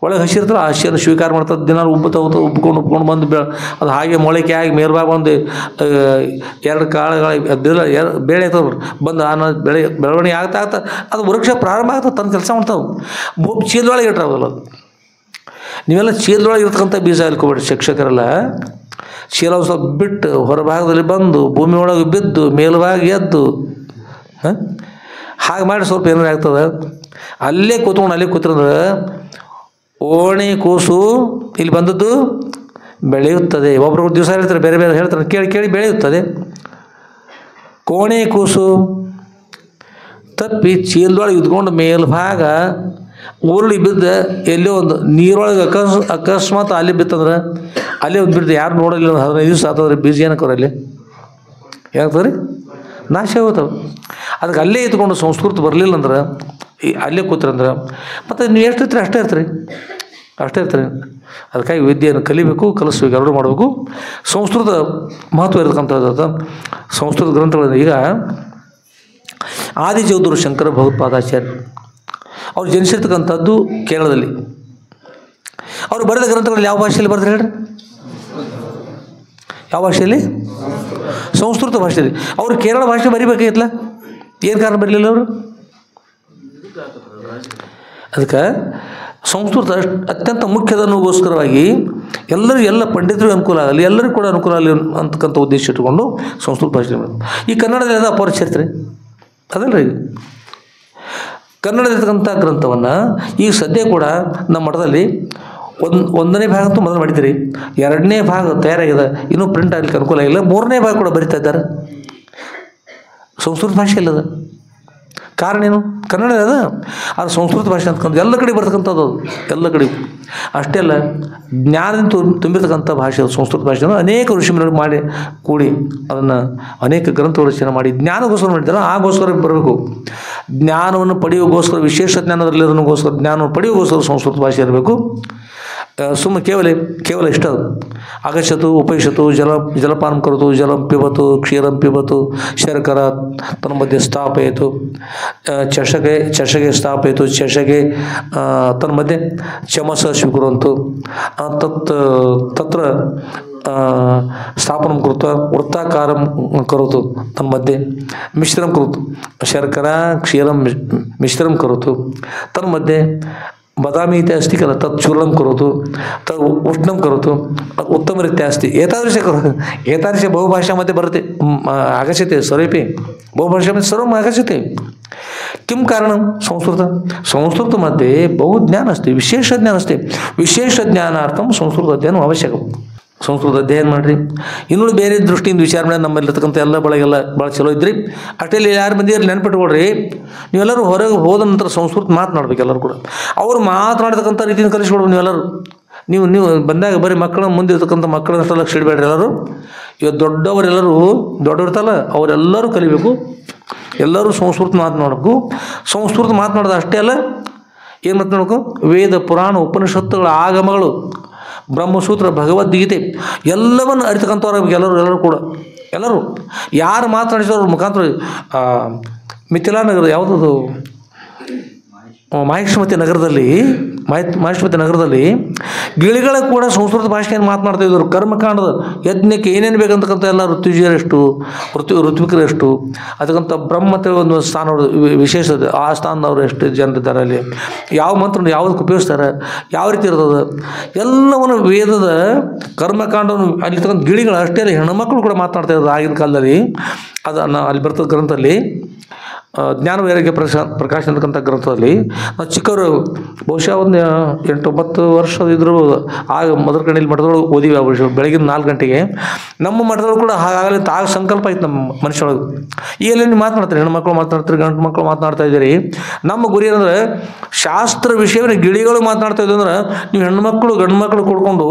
ಒಳಗೆ ಹಸಿ ಇರ್ತದೆ, ಆ ಹಸಿಯನ್ನು ಸ್ವೀಕಾರ ಮಾಡ್ತದೆ. ದಿನ ಉಬ್ಕೊಂಡು ಬಂದು ಅದು ಹಾಗೆ ಮೊಳಕೆ ಆಗಿ ಮೇಲ್ಭಾಗ ಒಂದು 2 ಕಾಳುಗಳು ಬೇಳೆ ಐತವ್ರು ಬಂದು ಬೆಳವಣಿಗೆ ಆಗ್ತಾ ಅದು ವೃಕ್ಷ ಪ್ರಾರಂಭ ಆಗ್ತದೆ, ತನ್ನ ಕೆಲಸ ಮಾಡ್ತಾವೆ. ಚೀಲದೊಳಗೆ ಇಟ್ಟಿರೋದಲ್ಲ. ನೀವೆಲ್ಲ ಚೀಲದೊಳಗೆ ಇರ್ತಕ್ಕಂಥ ಬೀಜ ಇಲ್ಕೊಬೇಡಿ. ಶಿಕ್ಷಕರೆಲ್ಲ ಚೀಲ ಸ್ವಲ್ಪ ಬಿಟ್ಟು ಹೊರಭಾಗದಲ್ಲಿ ಬಂದು ಭೂಮಿ ಒಳಗೆ ಬಿದ್ದು ಮೇಲ್ಭಾಗ ಎದ್ದು ಹಾಗೆ ಮಾಡಿ ಸ್ವಲ್ಪ ಏನಾರು ಆಗ್ತದೆ. ಅಲ್ಲೇ ಕೂತ್ರಂದ್ರೆ ಓಣಿ ಕೂಸು ಇಲ್ಲಿ ಬಂದದ್ದು ಬೆಳೆಯುತ್ತದೆ. ಒಬ್ಬರು ದಿವಸ ಹೇಳ್ತಾರೆ, ಬೇರೆ ಬೇರೆ ಹೇಳ್ತಾರೆ, ಕೇಳಿ ಕೇಳಿ ಬೆಳೆಯುತ್ತದೆ. ಕೋಣೆ ಕೂಸು ತಪ್ಪಿ ಚೀಲದೊಳಗೆ ಇದ್ಕೊಂಡು ಮೇಲ್ಭಾಗ ಉರುಳಿ ಬಿದ್ದು ಎಲ್ಲೋ ಒಂದು ನೀರೊಳಗೆ ಅಕಸ್ಮಾತ್ ಅಲ್ಲಿ ಬಿತ್ತಂದ್ರೆ ಅಲ್ಲೇ ಒಂದು ಬಿಡ್ದು ಯಾರು ನೋಡಲಿಲ್ಲ, 15 ದಿವಸ ಆತಂದ್ರೆ ಬೀಜ ಏನಕ್ಕವ್ರ ಅಲ್ಲಿ ಏನಾಗ್ತದೆ ರೀ? ನಾಶ ಹೋಗ್ತವೆ. ಅದಕ್ಕೆ ಅಲ್ಲೇ ಇದ್ಕೊಂಡು ಸಂಸ್ಕೃತ ಬರಲಿಲ್ಲ ಅಂದ್ರೆ ಅಲ್ಲೇ ಕೂತ್ರಂದ್ರೆ ಮತ್ತು ನೀವು ಎಷ್ಟು ಇರ್ತೀರಿ ಅಷ್ಟೇ ಇರ್ತೀರಿ. ಅದಕ್ಕಾಗಿ ವಿದ್ಯೆಯನ್ನು ಕಲಿಬೇಕು, ಕಲಿಸ್ಬೇಕು, ಎರಡು ಮಾಡಬೇಕು. ಸಂಸ್ಕೃತ ಮಹತ್ವ ಇರತಕ್ಕಂಥದ್ದು ಸಂಸ್ಕೃತ ಗ್ರಂಥಗಳನ್ನು ಈಗ ಆದಿಜಗದ್ಗುರು ಶಂಕರ ಭಗವತ್ಪಾದಾಚಾರ್ಯ ಅವ್ರು ಜನಿಸಿರ್ತಕ್ಕಂಥದ್ದು ಕೇರಳದಲ್ಲಿ. ಅವರು ಬರೆದ ಗ್ರಂಥಗಳಲ್ಲಿ ಯಾವ ಭಾಷೆಯಲ್ಲಿ ಬರೆದ್ರೆ ಹೇಳ್ರಿ? ಯಾವ ಭಾಷೆಯಲ್ಲಿ? ಸಂಸ್ಕೃತ ಭಾಷೆಯಲ್ಲಿ. ಅವರು ಕೇರಳ ಭಾಷೆ ಬರಿಬೇಕಾಗಿತ್ತಲ್ಲ, ಏನು ಕಾರಣ ಬರಲಿಲ್ಲ ಅವರು? ಅದಕ್ಕೆ ಸಂಸ್ಕೃತ ಅತ್ಯಂತ ಮುಖ್ಯದನ್ನೋಗೋಸ್ಕರವಾಗಿ ಎಲ್ಲ ಪಂಡಿತರಿಗೂ ಅನುಕೂಲ ಆಗಲಿ, ಎಲ್ಲರಿಗೂ ಕೂಡ ಅನುಕೂಲ ಆಗಲಿ ಅಂತಕ್ಕಂಥ ಉದ್ದೇಶ ಇಟ್ಟುಕೊಂಡು ಸಂಸ್ಕೃತ ಭಾಷೆ. ಈ ಕನ್ನಡದಲ್ಲಿ ಅದು ಅಪರಿಚಿತರೆ ಅದಲ್ಲ ರೀ. ಕನ್ನಡದಲ್ಲಿರ್ತಕ್ಕಂಥ ಗ್ರಂಥವನ್ನು ಈಗ ಸದ್ಯ ಕೂಡ ನಮ್ಮ ಮಠದಲ್ಲಿ ಒಂದನೇ ಭಾಗ ಅಂತೂ ಮೊದಲು ಮಾಡಿದ್ದೀರಿ, 2ನೇ ಭಾಗ ತಯಾರಾಗಿದೆ, ಇನ್ನೂ ಪ್ರಿಂಟ್ ಆಗಲಿಕ್ಕೆ ಅನುಕೂಲ ಆಗಿಲ್ಲ. 3ನೇ ಭಾಗ ಕೂಡ ಬರಿತಾ ಇದ್ದಾರೆ ಸಂಸ್ಕೃತ ಭಾಷೆಯಲ್ಲದ. ಕಾರಣ ಏನು? ಕನ್ನಡ ಅದ, ಅದು ಸಂಸ್ಕೃತ ಭಾಷೆ ಅಂತಕ್ಕಂಥ ಎಲ್ಲ ಕಡೆ ಬರ್ತಕ್ಕಂಥದ್ದು ಅದು, ಎಲ್ಲ ಕಡೆ. ಅಷ್ಟೇ ಅಲ್ಲ, ಜ್ಞಾನದಿಂದ ತುಂಬಿರ್ತಕ್ಕಂಥ ಭಾಷೆ ಅದು ಸಂಸ್ಕೃತ ಭಾಷೆಯನ್ನು ಅನೇಕ ಋಷಿಮುನಿಗಳು ಮಾಡಿ ಕೂಡಿ ಅದನ್ನು ಅನೇಕ ಗ್ರಂಥಗಳು ರಚನೆ ಮಾಡಿ ಜ್ಞಾನಗೋಸ್ಕರ ಮಾಡಿದ್ದಾರೆ. ಆಗೋಸ್ಕರ ಬರಬೇಕು. ಜ್ಞಾನವನ್ನು ಪಡೆಯೋಗೋಸ್ಕರ, ವಿಶೇಷ ಜ್ಞಾನದಲ್ಲಿ ಅದನ್ನೋಸ್ಕರ, ಜ್ಞಾನವನ್ನು ಪಡೆಯೋಗೋಸ್ಕರ ಸಂಸ್ಕೃತ ಭಾಷೆ ಇರಬೇಕು. ಸುಮ್ಮ ಕೇವಲ ಇಷ್ಟ ಅದು. ಆಗಚ್ಚತು ಉಪೈಷತು ಜಲಪಾನಂ ಕರೋತು ಜಲಂ ಪಿಬತು ಕ್ಷೀರಂ ಪಿಬತು ಶರ್ಕರ ತನ್ಮಧ್ಯೆ ಸ್ಥಾಪಯತು ಚಷಗೆ ಸ್ಥಾಪಯತು ಚಷಗೆ ತನ್ಮಧ್ಯೆ ಚಮಸ ಸ್ವೀಕುರ್ವಂತು ತತ್ರ ಸ್ಥಾಪನಂ ಕೃತ್ವ ವೃತ್ತಾಕಾರಂ ಕರೋತು ತನ್ಮಧ್ಯೆ ಮಿಶ್ರಂ ಕರೋತು ಶರ್ಕರ ಕ್ಷೀರಂ ಮಿಶ್ರಂ ಕರೋತು ತನ್ಮಧ್ಯೆ ಬದಾಮಿ ಇತಿ ಅಸ್ತಿ ಖಲು ತತ್ ಚೂರ್ಣಂ ಕರೋತು ತದ್ ಉಷ್ಣಂ ಕರೋತು ಉತ್ತಮರೀತ್ಯ अस्ति एतादृश बहुभाषा मध्ये भरते आगच्छति सर्वेपि बहुभाषा मध्ये सर्वम् आगच्छति. किं कारणं? संस्कृतमध्ये बहु ज्ञानम् अस्ति, विशेषज्ञानम् अस्ति. विशेषज्ञानार्थं संस्कृत अध्ययनम् आवश्यकं. ಸಂಸ್ಕೃತ ಅಧ್ಯಯನ ಮಾಡಿರಿ. ಇನ್ನೂ ಬೇರೆ ದೃಷ್ಟಿಯಿಂದ ವಿಚಾರ ಮಾಡಿ ನಮ್ಮಲ್ಲಿರ್ತಕ್ಕಂಥ ಎಲ್ಲ ಬಳಗೆಲ್ಲ ಭಾಳ ಚಲೋ ಇದ್ರಿ. ಅಷ್ಟೇ ಯಾರು ಮಂದಿಯಲ್ಲಿ ನೆನ್ಪಿಟ್ಕೊಳ್ರಿ, ನೀವೆಲ್ಲರೂ ಹೊರಗೆ ಹೋದ ನಂತರ ಸಂಸ್ಕೃತ ಮಾತನಾಡ್ಬೇಕು. ಎಲ್ಲರೂ ಕೂಡ ಅವ್ರು ಮಾತನಾಡ್ತಕ್ಕಂಥ ರೀತಿಯಿಂದ ಕಲಿಸ್ಕೊಡ್ಬೇಕು. ನೀವೆಲ್ಲರೂ ನೀವು ಬಂದಾಗ ಬರೀ ಮಕ್ಕಳ ಮುಂದೆ ಇರ್ತಕ್ಕಂಥ ಮಕ್ಕಳನ್ನ ಲಕ್ಷ ಇಡಬೇಡ್ರಿ. ಎಲ್ಲರೂ ಇವತ್ತು ದೊಡ್ಡವರಿರ್ತಲ್ಲ ಅವರೆಲ್ಲರೂ ಕಲಿಬೇಕು. ಎಲ್ಲರೂ ಸಂಸ್ಕೃತ ಮಾತನಾಡಬೇಕು. ಸಂಸ್ಕೃತ ಮಾತನಾಡೋದು ಅಷ್ಟೇ ಅಲ್ಲ, ಏನು ಮಾತನಾಡಬೇಕು? ವೇದ ಪುರಾಣ ಉಪನಿಷತ್ತುಗಳ ಆಗಮಗಳು, ಬ್ರಹ್ಮಸೂತ್ರ, ಭಗವದ್ಗೀತೆ ಎಲ್ಲವನ್ನು ಅರಿತಕ್ಕಂಥವ್ರು ಎಲ್ಲರೂ ಯಾರು ಮಾತನಾಡಿಸೋರ ಮುಖಾಂತರ ಮಿಥಿಲಾ ನಗರ ಯಾವುದದು ಮಾಹಿಷ್ಮತಿ ನಗರದಲ್ಲಿ ಗಿಳಿಗಳ ಕೂಡ ಸಂಸ್ಕೃತ ಭಾಷೆಯನ್ನು ಮಾತನಾಡ್ತಾ ಇದ್ದರು. ಕರ್ಮಕಾಂಡದ ಯಜ್ಞಕ್ಕೆ ಏನೇನು ಬೇಕಂತಕ್ಕಂಥ ಎಲ್ಲ ಋತ್ವಿಕರೆಷ್ಟು ಅದಕ್ಕಂಥ ಬ್ರಹ್ಮತೆ ಒಂದು ಸ್ಥಾನ ವಿಶೇಷ, ಆ ಸ್ಥಾನದವರು ಎಷ್ಟು ಜನರಿದ್ದಾರೆ, ಅಲ್ಲಿ ಯಾವ ಮಂತ್ರ ಯಾವುದಕ್ಕೆ ಉಪಯೋಗಿಸ್ತಾರೆ, ಯಾವ ರೀತಿ ಇರ್ತದೆ ಎಲ್ಲವನ್ನು ವೇದದ ಕರ್ಮಕಾಂಡವನ್ನು ಅಲ್ಲಿರ್ತಕ್ಕಂಥ ಗಿಳಿಗಳು ಅಷ್ಟೇ ಅಲ್ಲ, ಹೆಣ್ಮಕ್ಳು ಕೂಡ ಮಾತನಾಡ್ತಾ ಇದ್ರು ಆಗಿನ ಕಾಲದಲ್ಲಿ. ಅದನ್ನು ಅಲ್ಲಿ ಬರ್ತದ ಗ್ರಂಥದಲ್ಲಿ ಜ್ಞಾನ ವೈರಾಗ್ಯ ಪ್ರಕಾಶ ಅಂತಕ್ಕಂಥ ಗ್ರಂಥದಲ್ಲಿ ನಾವು ಚಿಕ್ಕವರು ಬಹುಶಃ ಒಂದು 8-9 ವರ್ಷದ ಇದ್ರು ಆಗ ಮೊದಲ ಕಣ್ಣಲ್ಲಿ ಮಠದೊಳಗೆ ಓದಿವಿ. ಆ ವರ್ಷ ಬೆಳಗಿನ 4 ಗಂಟೆಗೆ ನಮ್ಮ ಮಠದೊಳಗೆ ಕೂಡ ಹಾಗಾಗಲಿ ಆಗ ಸಂಕಲ್ಪ ಆಯ್ತು ನಮ್ಮ ಮನುಷ್ಯೊಳಗೆ. ಈಗಲೇ ನೀವು ಮಾತನಾಡ್ತೀರಿ, ಹೆಣ್ಮಕ್ಳು ಮಾತನಾಡ್ತೀರಿ, ಗಂಡು ಮಕ್ಕಳು ಮಾತನಾಡ್ತಾ ಇದ್ದೀರಿ. ನಮ್ಮ ಗುರಿ ಏನಂದರೆ ಶಾಸ್ತ್ರ ವಿಷಯವನ್ನು ಗಿಳಿಗಳು ಮಾತನಾಡ್ತಾ ಇದ್ದು ಅಂದ್ರೆ ನೀವು ಹೆಣ್ಮಕ್ಳು ಗಂಡು ಮಕ್ಕಳು ಕೊಡ್ಕೊಂಡು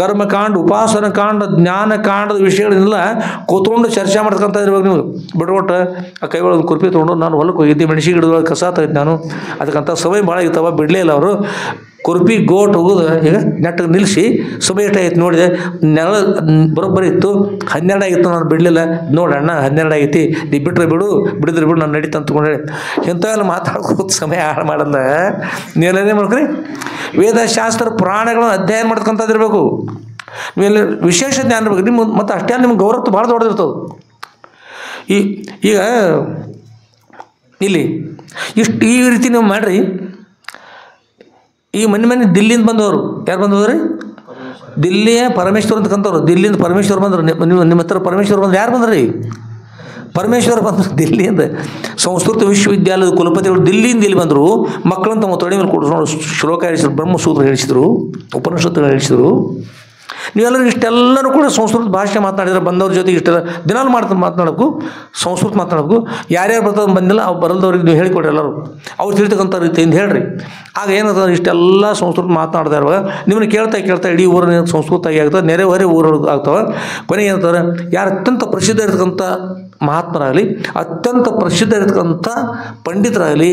ಕರ್ಮಕಾಂಡ, ಉಪಾಸನ ಕಾಂಡ, ಜ್ಞಾನ ಕಾಂಡದ ವಿಷಯಗಳನ್ನೆಲ್ಲ ಕೂತ್ಕೊಂಡು ಚರ್ಚೆ ಮಾಡ್ತಕ್ಕಂಥ ಇರ್ಬೇಕು. ನೀವು ಬಿಟ್ಕೊಟ್ಟು ಆ ಕೈಗೊಳಗೆ ಕುರ್ಪಿ ತೊಗೊಂಡು ನಾನು ಹೊಲಕ್ಕೆ ಹೋಗಿದ್ದೆ, ಮೆಣಸಿಗೆ ಗಿಡದೊಳಗೆ ಕಸ ತೆಗೆದು ನಾನು ಅದಕ್ಕಂಥ ಸಮಯ ಭಾಳ ಇರ್ತಾವ, ಬಿಡಲೇ ಇಲ್ಲ ಅವರು. ಕುರ್ಪಿ ಗೋಟ್ ಹೋಗೋದು ಈಗ ನೆಟ್ಟಿಗೆ ನಿಲ್ಲಿಸಿ ಸಮಯ ಎಷ್ಟಾಗಿತ್ತು ನೋಡಿದೆ, ನೆಲ ಬರೋಬ್ಬರಿ ಇತ್ತು, 12 ಆಗಿತ್ತು, ನಾನು ಬಿಡಲಿಲ್ಲ. ನೋಡಣ್ಣ 12 ಆಗೈತಿ, ನೀ ಬಿಟ್ಟರೆ ಬಿಡಿದ್ರೆ ಬಿಡು, ನಾನು ನಡೀತ ಅಂದ್ಕೊಂಡೆ. ಇಂಥವೆಲ್ಲ ಮಾತಾಡ್ಕೋತ ಸಮಯ ಹಾಳು ಮಾಡಲ್ಲ. ನೀವೆಲ್ಲೇ ಮಾಡ್ಕೊರಿ, ವೇದಶಾಸ್ತ್ರ ಪುರಾಣಗಳನ್ನು ಅಧ್ಯಯನ ಮಾಡ್ತಕ್ಕಂಥದ್ದಿರಬೇಕು. ನೀವೆಲ್ಲ ವಿಶೇಷ ಜ್ಞಾನ ಇರಬೇಕು ನಿಮ್ಮ. ಮತ್ತು ಅಷ್ಟೇ ನಿಮ್ಗೆ ಗೌರವ ಭಾಳ ದೊಡ್ಡದಿರ್ತದೆ. ಈಗ ಇಲ್ಲಿ ಈ ರೀತಿ ನೀವು ಮಾಡಿರಿ. ಈ ಮೊನ್ನೆ ದಿಲ್ಲಿಯಿಂದ ಬಂದವರು ಯಾರು ಬಂದವ್ರಿ? ದಿಲ್ಲಿಯ ಪರಮೇಶ್ವರ್ ಅಂತಕ್ಕಂಥವ್ರು. ದಿಲ್ಲಿಯಿಂದ ಪರಮೇಶ್ವರ್ ಬಂದರು. ನಿಮ್ಮ ಹತ್ರ ಪರಮೇಶ್ವರ್ ಬಂದ್ರೆ ಯಾರು ಬಂದ್ರಿ? ಪರಮೇಶ್ವರ ಬಂದರು ದಿಲ್ಲಿಯಿಂದ, ಸಂಸ್ಕೃತ ವಿಶ್ವವಿದ್ಯಾಲಯದ ಕುಲಪತಿಗಳು ದಿಲ್ಲಿಯಿಂದ ಇಲ್ಲಿ ಬಂದರು. ಮಕ್ಕಳನ್ನು ತಮ್ಮ ತೊಡೆ ಮೇಲೆ ಕೂಡಿಸ್ಕೊಂಡು ಶ್ಲೋಕ ಹೇಳಿಸಿದ್ರು, ಬ್ರಹ್ಮಸೂತ್ರ ಹೇಳಿಸಿದ್ರು, ಉಪನಿಷತ್ತುಗಳು ಹೇಳಿಸಿದ್ರು. ನೀವೆಲ್ಲರೂ ಇಷ್ಟೆಲ್ಲರೂ ಕೂಡ ಸಂಸ್ಕೃತ ಭಾಷೆ ಮಾತನಾಡಿದ್ರೆ ಬಂದವ್ರ ಜೊತೆಗೆ ಇಷ್ಟೆಲ್ಲ ದಿನಾಲು ಮಾತನಾಡಬೇಕು, ಸಂಸ್ಕೃತ ಮಾತನಾಡಬೇಕು. ಯಾರ್ಯಾರು ಬರ್ತದೆ ಬಂದಿಲ್ಲ ಅವ್ರು ಬರಲ್ದವ್ರಿಗೆ ನೀವು ಹೇಳಿಕೊಡ್ರಿ, ಎಲ್ಲರೂ ಅವ್ರು ತಿಳ್ತಕ್ಕಂಥ ರೀತಿಯಿಂದ ಹೇಳ್ರಿ. ಆಗ ಏನಂತಂದ್ರೆ ಇಷ್ಟೆಲ್ಲ ಸಂಸ್ಕೃತ ಮಾತನಾಡ್ತಾ ಇರುವಾಗ ನಿಮ್ಮನ್ನು ಕೇಳ್ತಾ ಇಡೀ ಊರಿನ ಸಂಸ್ಕೃತ ಆಗ್ತದೆ, ನೆರೆ ಹೊರೆ ಊರೊಳಗೆ ಆಗ್ತವೆ. ಕೊನೆಗೆ ಏನಂತಾರೆ, ಯಾರು ಅತ್ಯಂತ ಪ್ರಸಿದ್ಧ ಇರತಕ್ಕಂಥ ಮಹಾತ್ಮರಾಗಲಿ, ಅತ್ಯಂತ ಪ್ರಸಿದ್ಧ ಇರತಕ್ಕಂಥ ಪಂಡಿತರಾಗಲಿ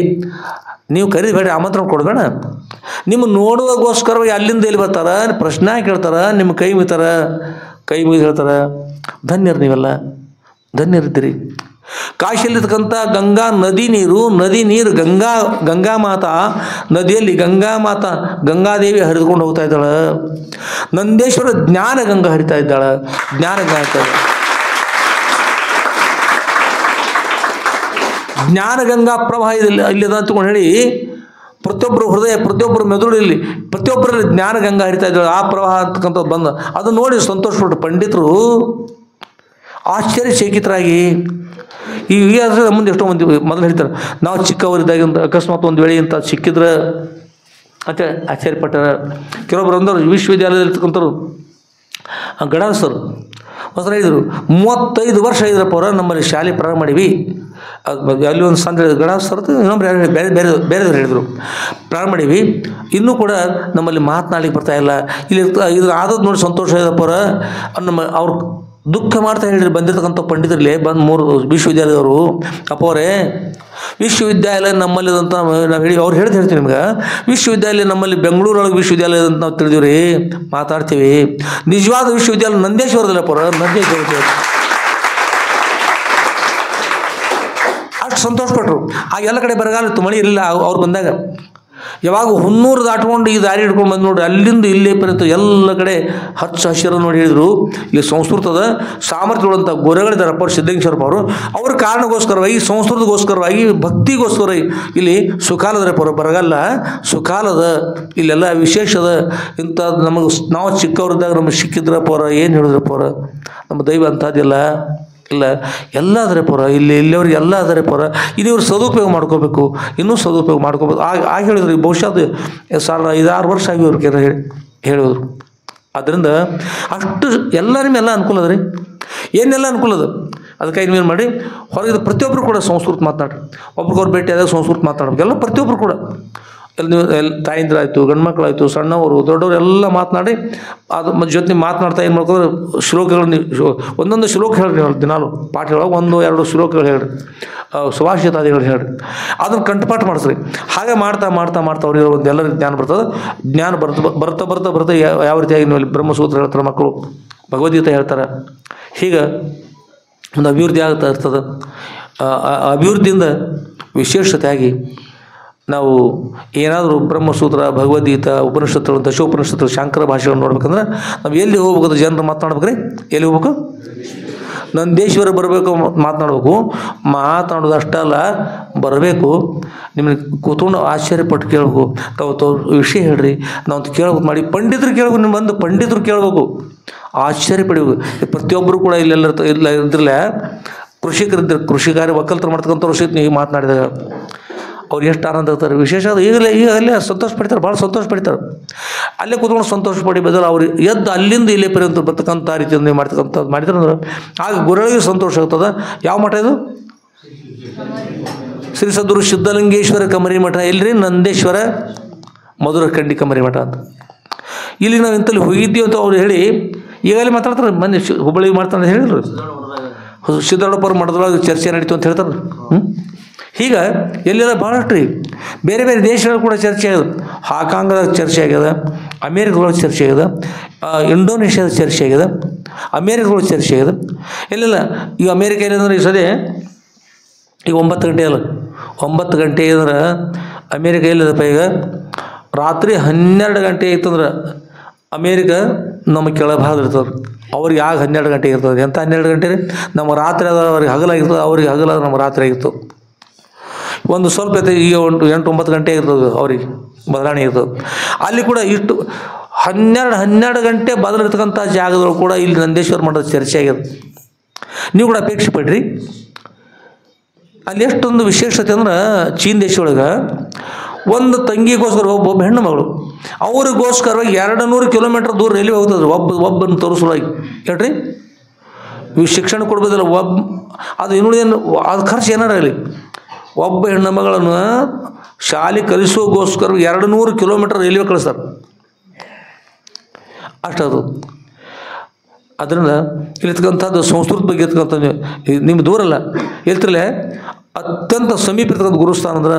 ನೀವು ಕರೀಬೇಡ, ಆಮಂತ್ರಣ ಕೊಡಬೇಡ. ನಿಮ್ಮ ನೋಡುವಾಗೋಸ್ಕರವಾಗಿ ಅಲ್ಲಿಂದ ಎಲ್ಲಿ ಬರ್ತಾರ, ಪ್ರಶ್ನೆ ಕೇಳ್ತಾರೆ, ನಿಮ್ಮ ಕೈ ಮುಗಿದು ಹೇಳ್ತಾರೆ, ಧನ್ಯರು ನೀವೆಲ್ಲ, ಧನ್ಯರಿದ್ದೀರಿ. ಕಾಶಿಯಲ್ಲಿರ್ತಕ್ಕಂಥ ಗಂಗಾ ನದಿ ನೀರು ಗಂಗಾ ಮಾತಾ ನದಿಯಲ್ಲಿ ಗಂಗಾದೇವಿ ಹರಿದುಕೊಂಡು ಹೋಗ್ತಾ ಇದ್ದಾಳೆ. ನಂದೇಶ್ವರ ಜ್ಞಾನ ಗಂಗಾ ಹರಿತಾ ಇದ್ದಾಳೆ, ಜ್ಞಾನ ಗಂಗಾ ಪ್ರವಾಹ ಇಲ್ಲಿದೆ ಅಂತಕೊಂಡು ಹೇಳಿ ಪ್ರತಿಯೊಬ್ಬರು ಹೃದಯ, ಪ್ರತಿಯೊಬ್ಬರು ಮೆದುಳಲ್ಲಿ, ಪ್ರತಿಯೊಬ್ಬರಲ್ಲಿ ಜ್ಞಾನ ಗಂಗಾ ಹರಿತಾ ಇದ್ದಾಳೆ. ಆ ಪ್ರವಾಹ ಅಂತಕ್ಕಂಥದ್ದು ಬಂದ ಅದು ನೋಡಿ ಸಂತೋಷಪಟ್ಟು ಪಂಡಿತರು ಆಶ್ಚರ್ಯಚಕಿತರಾಗಿ ಈಗ ಮುಂದೆ ಎಷ್ಟೋ ಮಂದಿ ಮೊದಲು ಹೇಳ್ತಾರೆ, ನಾವು ಚಿಕ್ಕವರಿದ್ದಾಗ ಅಕಸ್ಮಾತ್ ಒಂದು ವೇಳೆ ಇಂಥ ಸಿಕ್ಕಿದ್ರೆ ಅಂತ ಆಶ್ಚರ್ಯಪಟ್ಟಾರ. ಕೆಲವೊಬ್ಬರು ಅಂದರು ವಿಶ್ವವಿದ್ಯಾಲಯದಲ್ಲಿರ್ತಕ್ಕಂಥವ್ರು ಗಡಾಸರು ಹೊಸರು ಹೇಳಿದರು, 35 ವರ್ಷ ಆಗಿದ್ರಪ್ಪ ಅವರ ನಮ್ಮಲ್ಲಿ ಶಾಲೆ ಪ್ರಾರಂಭ ಮಾಡೀವಿ. ಅಲ್ಲಿ ಒಂದು ಸಂತ ಗಡಾಸರ್ ಇನ್ನೊಬ್ರು ಬೇರೆದವ್ರು ಹೇಳಿದರು, ಪ್ರಾರಂಭ ಮಾಡೀವಿ, ಇನ್ನೂ ಕೂಡ ನಮ್ಮಲ್ಲಿ ಮಾತನಾಡಲಿಕ್ಕೆ ಬರ್ತಾ ಇಲ್ಲ. ಇಲ್ಲಿ ಇದ್ರ ಆದದ್ದು ನೋಡಿ ಸಂತೋಷ ಇದಪ್ಪ ಅವರ ಅವ್ರು ದುಃಖ ಮಾಡ್ತಾ ಹೇಳಿರಿ. ಬಂದಿರತಕ್ಕಂಥ ಪಂಡಿತರಲ್ಲಿ ಬಂದು 3 ವಿಶ್ವವಿದ್ಯಾಲಯದವರು, ಅಪ್ಪ ಅವರೇ ವಿಶ್ವವಿದ್ಯಾಲಯ ನಮ್ಮಲ್ಲಿದಂತ ನಾವು ಅವ್ರು ಹೇಳ್ತೀನಿ ನಿಮ್ಗೆ, ವಿಶ್ವವಿದ್ಯಾಲಯ ನಮ್ಮಲ್ಲಿ ಬೆಂಗಳೂರೊಳಗೆ ವಿಶ್ವವಿದ್ಯಾಲಯ ಅಂತ ನಾವು ತಿಳಿದೀವಿ, ಮಾತಾಡ್ತೀವಿ. ನಿಜವಾದ ವಿಶ್ವವಿದ್ಯಾಲಯ ನಂದೇಶ್ವರದಲ್ಲಪ್ಪ ಅವರ, ನಂದೇಶ್ವರ. ಅಷ್ಟು ಸಂತೋಷಪಟ್ಟರು. ಆಗ ಎಲ್ಲ ಕಡೆ ಬರಗಾಲ ಇತ್ತು, ಮಳೆ ಇರಲಿಲ್ಲ. ಅವ್ರು ಬಂದಾಗ ಯಾವಾಗ ಹುನ್ನೂರು ದಾಟ್ಕೊಂಡು ಈ ದಾರಿ ಹಿಡ್ಕೊಂಡು ಬಂದು ನೋಡ್ರಿ, ಅಲ್ಲಿಂದ ಇಲ್ಲೇ ಪರ್ಯಂತ ಎಲ್ಲ ಕಡೆ ಹಚ್ಚ ಹಸಿರು ನೋಡಿ ಹೇಳಿದರು. ಇಲ್ಲಿ ಸಂಸ್ಕೃತದ ಸಾಮರ್ಥ್ಯಗಳಂಥ ಗೊರೆಗಳಿದ್ದಾರಪ್ಪ ಅವ್ರು, ಸಿದ್ಧಲಿಂಗೇಶ್ವರಪ್ಪ ಅವರು. ಅವ್ರ ಕಾರಣಗೋಸ್ಕರವಾಗಿ, ಸಂಸ್ಕೃತಗೋಸ್ಕರವಾಗಿ, ಭಕ್ತಿಗೋಸ್ಕರ ಇಲ್ಲಿ ಸುಖಾಲದ್ರಪ್ಪ ಅವರು. ಬರಗಲ್ಲ ಸುಖಾಲದ, ಇಲ್ಲೆಲ್ಲ ವಿಶೇಷದ. ಇಂಥ ನಮಗೆ ನಾವು ಚಿಕ್ಕವ್ರಿದ್ದಾಗ ನಮಗೆ ಸಿಕ್ಕಿದ್ರಪ್ಪ ಅವ್ರ, ಏನು ಹೇಳಿದ್ರಪ್ಪ ಅವ್ರ, ನಮ್ಮ ದೈವ ಅಂಥದ್ದಿಲ್ಲ ಇಲ್ಲ, ಎಲ್ಲ ಆದರೆ ಪರ, ಇಲ್ಲಿಯವ್ರಿಗೆ ಎಲ್ಲ ಆದರೆ ಪರ. ಇವ್ರು ಸದುಪಯೋಗ ಮಾಡ್ಕೋಬೇಕು, ಇನ್ನೂ ಸದುಪಯೋಗ ಮಾಡ್ಕೋಬೇಕು. ಆಗ ಹೇಳಿದ್ರು, ಬಹುಶಃ ಅದು 5-6 ವರ್ಷ ಆಗಿ ಅವ್ರಿಗೆ ಹೇಳಿದ್ರು. ಆದ್ದರಿಂದ ಅಷ್ಟು ಎಲ್ಲರಿಗೆಲ್ಲ ಅನುಕೂಲ ಅದ ರೀ, ಏನೆಲ್ಲ ಅನುಕೂಲ ಅದ. ಅದಕ್ಕೆ ನೀವೇನು ಮಾಡಿ, ಹೊರಗಿದ ಪ್ರತಿಯೊಬ್ಬರು ಕೂಡ ಸಂಸ್ಕೃತ ಮಾತನಾಡ್ರಿ. ಒಬ್ರಿಗೊಬ್ರು ಭೇಟಿ ಆದಾಗ ಸಂಸ್ಕೃತ ಮಾತನಾಡ್ಬೇಕು, ಎಲ್ಲ ಪ್ರತಿಯೊಬ್ಬರು ಕೂಡ. ನೀವು ತಾಯಿಂದ್ರಾಯ್ತು, ಗಂಡ್ಮಕ್ಳಾಯಿತು, ಸಣ್ಣವರು, ದೊಡ್ಡವರು ಎಲ್ಲ ಮಾತನಾಡಿ ಅದು ಜೊತೆ ಮಾತನಾಡ್ತಾ ಏನು ಮಾಡ್ಕೋದ್ರೆ ಶ್ಲೋಕಗಳು, ಒಂದೊಂದು ಶ್ಲೋಕ ಹೇಳ್ರಿ. ದಿನಾಲು ಪಾಠ ಹೇಳುವಾಗ 1-2 ಶ್ಲೋಕಗಳು ಹೇಳ್ರಿ, ಸುಭಾಷಿತಾದಿಗಳು ಹೇಳ್ರಿ, ಅದನ್ನು ಕಂಠಪಾಠ ಮಾಡಿಸ್ರಿ. ಹಾಗೆ ಮಾಡ್ತಾ ಅವ್ರಿಗೆ ಒಂದು ಎಲ್ಲರಿಗೂ ಜ್ಞಾನ ಬರ್ತದೆ. ಜ್ಞಾನ ಬರ್ತಾ ಯಾವ ರೀತಿಯಾಗಿ ನೀವು ಅಲ್ಲಿ ಬ್ರಹ್ಮಸೂತ್ರ ಹೇಳ್ತಾರೆ ಮಕ್ಕಳು, ಭಗವದ್ಗೀತೆ ಹೇಳ್ತಾರೆ. ಹೀಗೆ ಒಂದು ಅಭಿವೃದ್ಧಿ ಆಗ್ತಾ ಇರ್ತದೆ. ಅಭಿವೃದ್ಧಿಯಿಂದ ವಿಶೇಷತೆಯಾಗಿ ನಾವು ಏನಾದರೂ ಬ್ರಹ್ಮಸೂತ್ರ, ಭಗವದ್ಗೀತಾ, ಉಪನಿಷತ್ತುಗಳು, ದಶೋಪನಿಷತ್ತುಗಳು, ಶಾಂಕರ ಭಾಷೆಗಳನ್ನು ನೋಡ್ಬೇಕಂದ್ರೆ ನಾವು ಎಲ್ಲಿ ಹೋಗ್ಬೇಕು, ಜನರು ಮಾತನಾಡ್ಬೇಕ್ರಿ. ಎಲ್ಲಿ ಹೋಗ್ಬೇಕು? ನಂದೇಶ್ವರ ಬರಬೇಕು, ಮಾತನಾಡೋದು ಅಷ್ಟಲ್ಲ, ಬರಬೇಕು. ನಿಮಗೆ ಕೂತ್ಕೊಂಡು ಆಶ್ಚರ್ಯಪಟ್ಟು ಕೇಳಬೇಕು. ತಾವು ವಿಷಯ ಹೇಳ್ರಿ, ನಾವು ಕೇಳ್ಬೇಕು ಮಾಡಿ. ಪಂಡಿತರು ಕೇಳ್ಬೇಕು, ನೀವು ಬಂದು ಪಂಡಿತರು ಕೇಳಬೇಕು, ಆಶ್ಚರ್ಯ ಪಡಿಬೇಕು. ಪ್ರತಿಯೊಬ್ಬರು ಕೂಡ ಇಲ್ಲ ಇದ್ರಲ್ಲ, ಕೃಷಿಕರಿದ್ದರೆ, ಕೃಷಿಕಾರ್ಯ ಒಕ್ಕಲ್ತರು ಮಾಡ್ತಕ್ಕಂಥವ್ರು ಸಹಿತ ನೀವು ಮಾತನಾಡಿದಾಗ ಅವ್ರು ಎಷ್ಟು ಆನಂದ ಆಗ್ತಾರೆ. ವಿಶೇಷ ಅದು ಈಗ ಅಲ್ಲೇ ಸಂತೋಷ ಪಡ್ತಾರೆ, ಭಾಳ ಸಂತೋಷ ಪಡ್ತಾರೆ. ಅಲ್ಲೇ ಕೂತ್ಕೊಂಡು ಸಂತೋಷ ಪಡಿ ಬದಲು ಅವ್ರು ಎದ್ದು ಅಲ್ಲಿಂದ ಇಲ್ಲೇ ಪರ್ಯಂತ ಬರ್ತಕ್ಕಂಥ ರೀತಿಯಿಂದ ನೀವು ಮಾಡ್ತಕ್ಕಂಥದ್ದು ಮಾಡಿದ್ರೆ ಆಗ ಗುರುಗಳಿಗೆ ಸಂತೋಷ ಆಗ್ತದೆ. ಯಾವ ಮಠ ಇದು? ಶ್ರೀ ಸದ್ಗುರು ಸಿದ್ಧಲಿಂಗೇಶ್ವರ ಕಮರಿ ಮಠ. ಎಲ್ರಿ? ನಂದೇಶ್ವರ ಮಧುರ ಕಂಡಿ ಕಮರಿ ಮಠ ಅಂತ. ಇಲ್ಲಿ ನಾವು ಇಂಥಲ್ಲಿ ಹೋಗಿದ್ದೀವಿ ಅಂತ ಅವ್ರು ಹೇಳಿ ಈಗಲೇ ಮಾತಾಡ್ತಾರೆ. ಮೊನ್ನೆ ಹುಬ್ಬಳ್ಳಿಗೆ ಮಾಡ್ತಾರೆ ಹೇಳಿದ್ರು, ಸಿದ್ಧಾರೂಢಪ್ಪರ ಮಠದೊಳಗೆ ಚರ್ಚೆ ನಡೀತು ಅಂತ ಹೇಳ್ತಾರೆ. ಹೀಗೆ ಎಲ್ಲೆಲ್ಲ ಭಾಳಷ್ಟು ರೀ ಬೇರೆ ಬೇರೆ ದೇಶಗಳು ಕೂಡ ಚರ್ಚೆ ಆಗ್ಯದ. ಹಾಂಗ್ಕಾಂಗ್ದಾಗ ಚರ್ಚೆ ಆಗ್ಯದ, ಅಮೇರಿಕದೊಳಗೆ ಚರ್ಚೆ ಆಗ್ಯದ, ಇಂಡೋನೇಷ್ಯಾದ ಚರ್ಚೆ ಆಗ್ಯದ, ಅಮೇರಿಕದೊಳಗೆ ಚರ್ಚೆ ಆಗ್ಯದ. ಎಲ್ಲೆಲ್ಲ ಈಗ ಅಮೇರಿಕ ಏನಂದ್ರೆ ಈ ಸದ್ಯ ಈಗ 9 ಗಂಟೆ ಅಲ್ಲ, 9 ಗಂಟೆ ಅಂದ್ರೆ ಅಮೇರಿಕ ಎಲ್ಲಿದಪ್ಪ ಈಗ ರಾತ್ರಿ 12 ಗಂಟೆ ಇತ್ತಂದ್ರೆ ಅಮೇರಿಕ ನಮ್ಮ ಕೆಳಭಾಗ ಇರ್ತದೆ. ಅವ್ರಿಗೆ ಆಗ 12 ಗಂಟೆ ಇರ್ತದೆ. ಎಂಥ 12 ಗಂಟೆ ರೀ? ನಮ್ಮ ರಾತ್ರಿ ಅದ, ಅವ್ರಿಗೆ ಹಗಲಾಗಿರ್ತದೆ, ಅವ್ರಿಗೆ ಹಗಲಾಗ ನಮ್ಮ ರಾತ್ರಿ ಆಗಿರ್ತದೆ. ಒಂದು ಸ್ವಲ್ಪ ಈಗ 8-9 ಗಂಟೆ ಇರ್ತದೆ, ಅವ್ರಿಗೆ ಬದಲಾವಣೆ ಇರ್ತದೆ. ಅಲ್ಲಿ ಕೂಡ ಇಷ್ಟು 12 ಗಂಟೆ ಬದಲಿರ್ತಕ್ಕಂಥ ಜಾಗದೊಳಗೆ ಕೂಡ ಇಲ್ಲಿ ನಂದೇಶ್ವರ ಮಠದ ಚರ್ಚೆ ಆಗ್ಯದ. ನೀವು ಕೂಡ ಅಪೇಕ್ಷೆ ಪಡ್ರಿ, ಅಲ್ಲಿ ಎಷ್ಟೊಂದು ವಿಶೇಷತೆ ಅಂದ್ರೆ ಚೀನ್ ದೇಶ ಒಳಗೆ ಒಂದು ತಂಗಿಗೋಸ್ಕರ ಒಬ್ಬ ಹೆಣ್ಣು ಮಗಳು ಅವ್ರಿಗೋಸ್ಕರವಾಗಿ 200 ಕಿಲೋಮೀಟರ್ ದೂರ ರೈಲ್ವೆ ಹೋಗ್ತದ್ರಿ ಒಬ್ಬನ್ನು ತೋರಿಸೋಲಾಗಿ ಹೇಳ್ರಿ. ಇವು ಶಿಕ್ಷಣ ಕೊಡ್ಬೋದಲ್ಲ ಅದು ಇನ್ನುಳಿದೇನು ಅದು ಖರ್ಚು ಏನಾರ ಆಗಲಿ ಒಬ್ಬ ಹೆಣ್ಣು ಮಗಳನ್ನು ಶಾಲೆ ಕಲಿಸೋಗೋಸ್ಕರ 200 ಕಿಲೋಮೀಟರ್ ರೈಲ್ವೆ ಕಳಿಸ್ತಾರೆ ಅಷ್ಟದು. ಅದರಿಂದ ಇಲ್ಲಿರ್ತಕ್ಕಂಥದ್ದು ಸಂಸ್ಕೃತ ಬಗ್ಗೆ ಇರ್ತಕ್ಕಂಥದ್ದು ನಿಮ್ಗೆ ದೂರಲ್ಲ ಇರ್ತಿರಲೇ ಅತ್ಯಂತ ಸಮೀಪ ಇರ್ತಕ್ಕಂಥ ಗುರುಸ್ಥಾನ ಅಂದ್ರೆ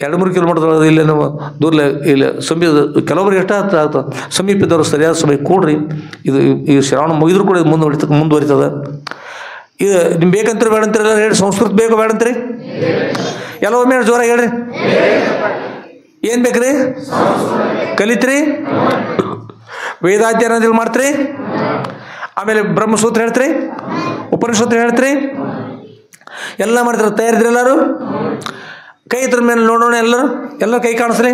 2-3 ಕಿಲೋಮೀಟರ್ ಇಲ್ಲ ನಾವು ದೂರ ಇಲ್ಲ ಸಮೀಪ ಕೆಲವೊಬ್ರಿಗೆ ಎಷ್ಟು ಆಗ್ತದೆ ಸಮೀಪ ಇದ್ದವರು ಸರಿಯಾದ ಸಮಯ ಕೂಡ್ರಿ. ಇದು ಈ ಶ್ರಾವಣ ಮುಗಿದ್ರು ಕೂಡ ಮುಂದುವರಿತದೆ. ಇದು ನಿಮ್ಗೆ ಬೇಕಂತೀರಿ ಬೇಡ ಅಂತೀರಿ ಎಲ್ಲ ಹೇಳಿ ಸಂಸ್ಕೃತ ಬೇಕು ಬೇಡ ಅಂತೀರಿ ಎಲ್ಲ ಒಮ್ಮೆ ಜೋರಾಗಿ ಹೇಳ್ರಿ. ಏನು ಬೇಕ್ರಿ ಕಲಿತ್ರಿ ವೇದಾಧ್ಯಯನ ಮಾಡ್ತೀರಿ ಆಮೇಲೆ ಬ್ರಹ್ಮಸೂತ್ರ ಹೇಳ್ತೀರಿ ಉಪನಿಷತ್ತು ಹೇಳ್ತೀರಿ ಎಲ್ಲ ಮಾಡ್ತೀರ ತಯಾರಿದ್ರಿ ಎಲ್ಲರೂ ಕೈ ಇದ್ರ ಮೇಲೆ ನೋಡೋಣ ಎಲ್ಲರೂ ಕೈ ಕಾಣಿಸ್ರಿ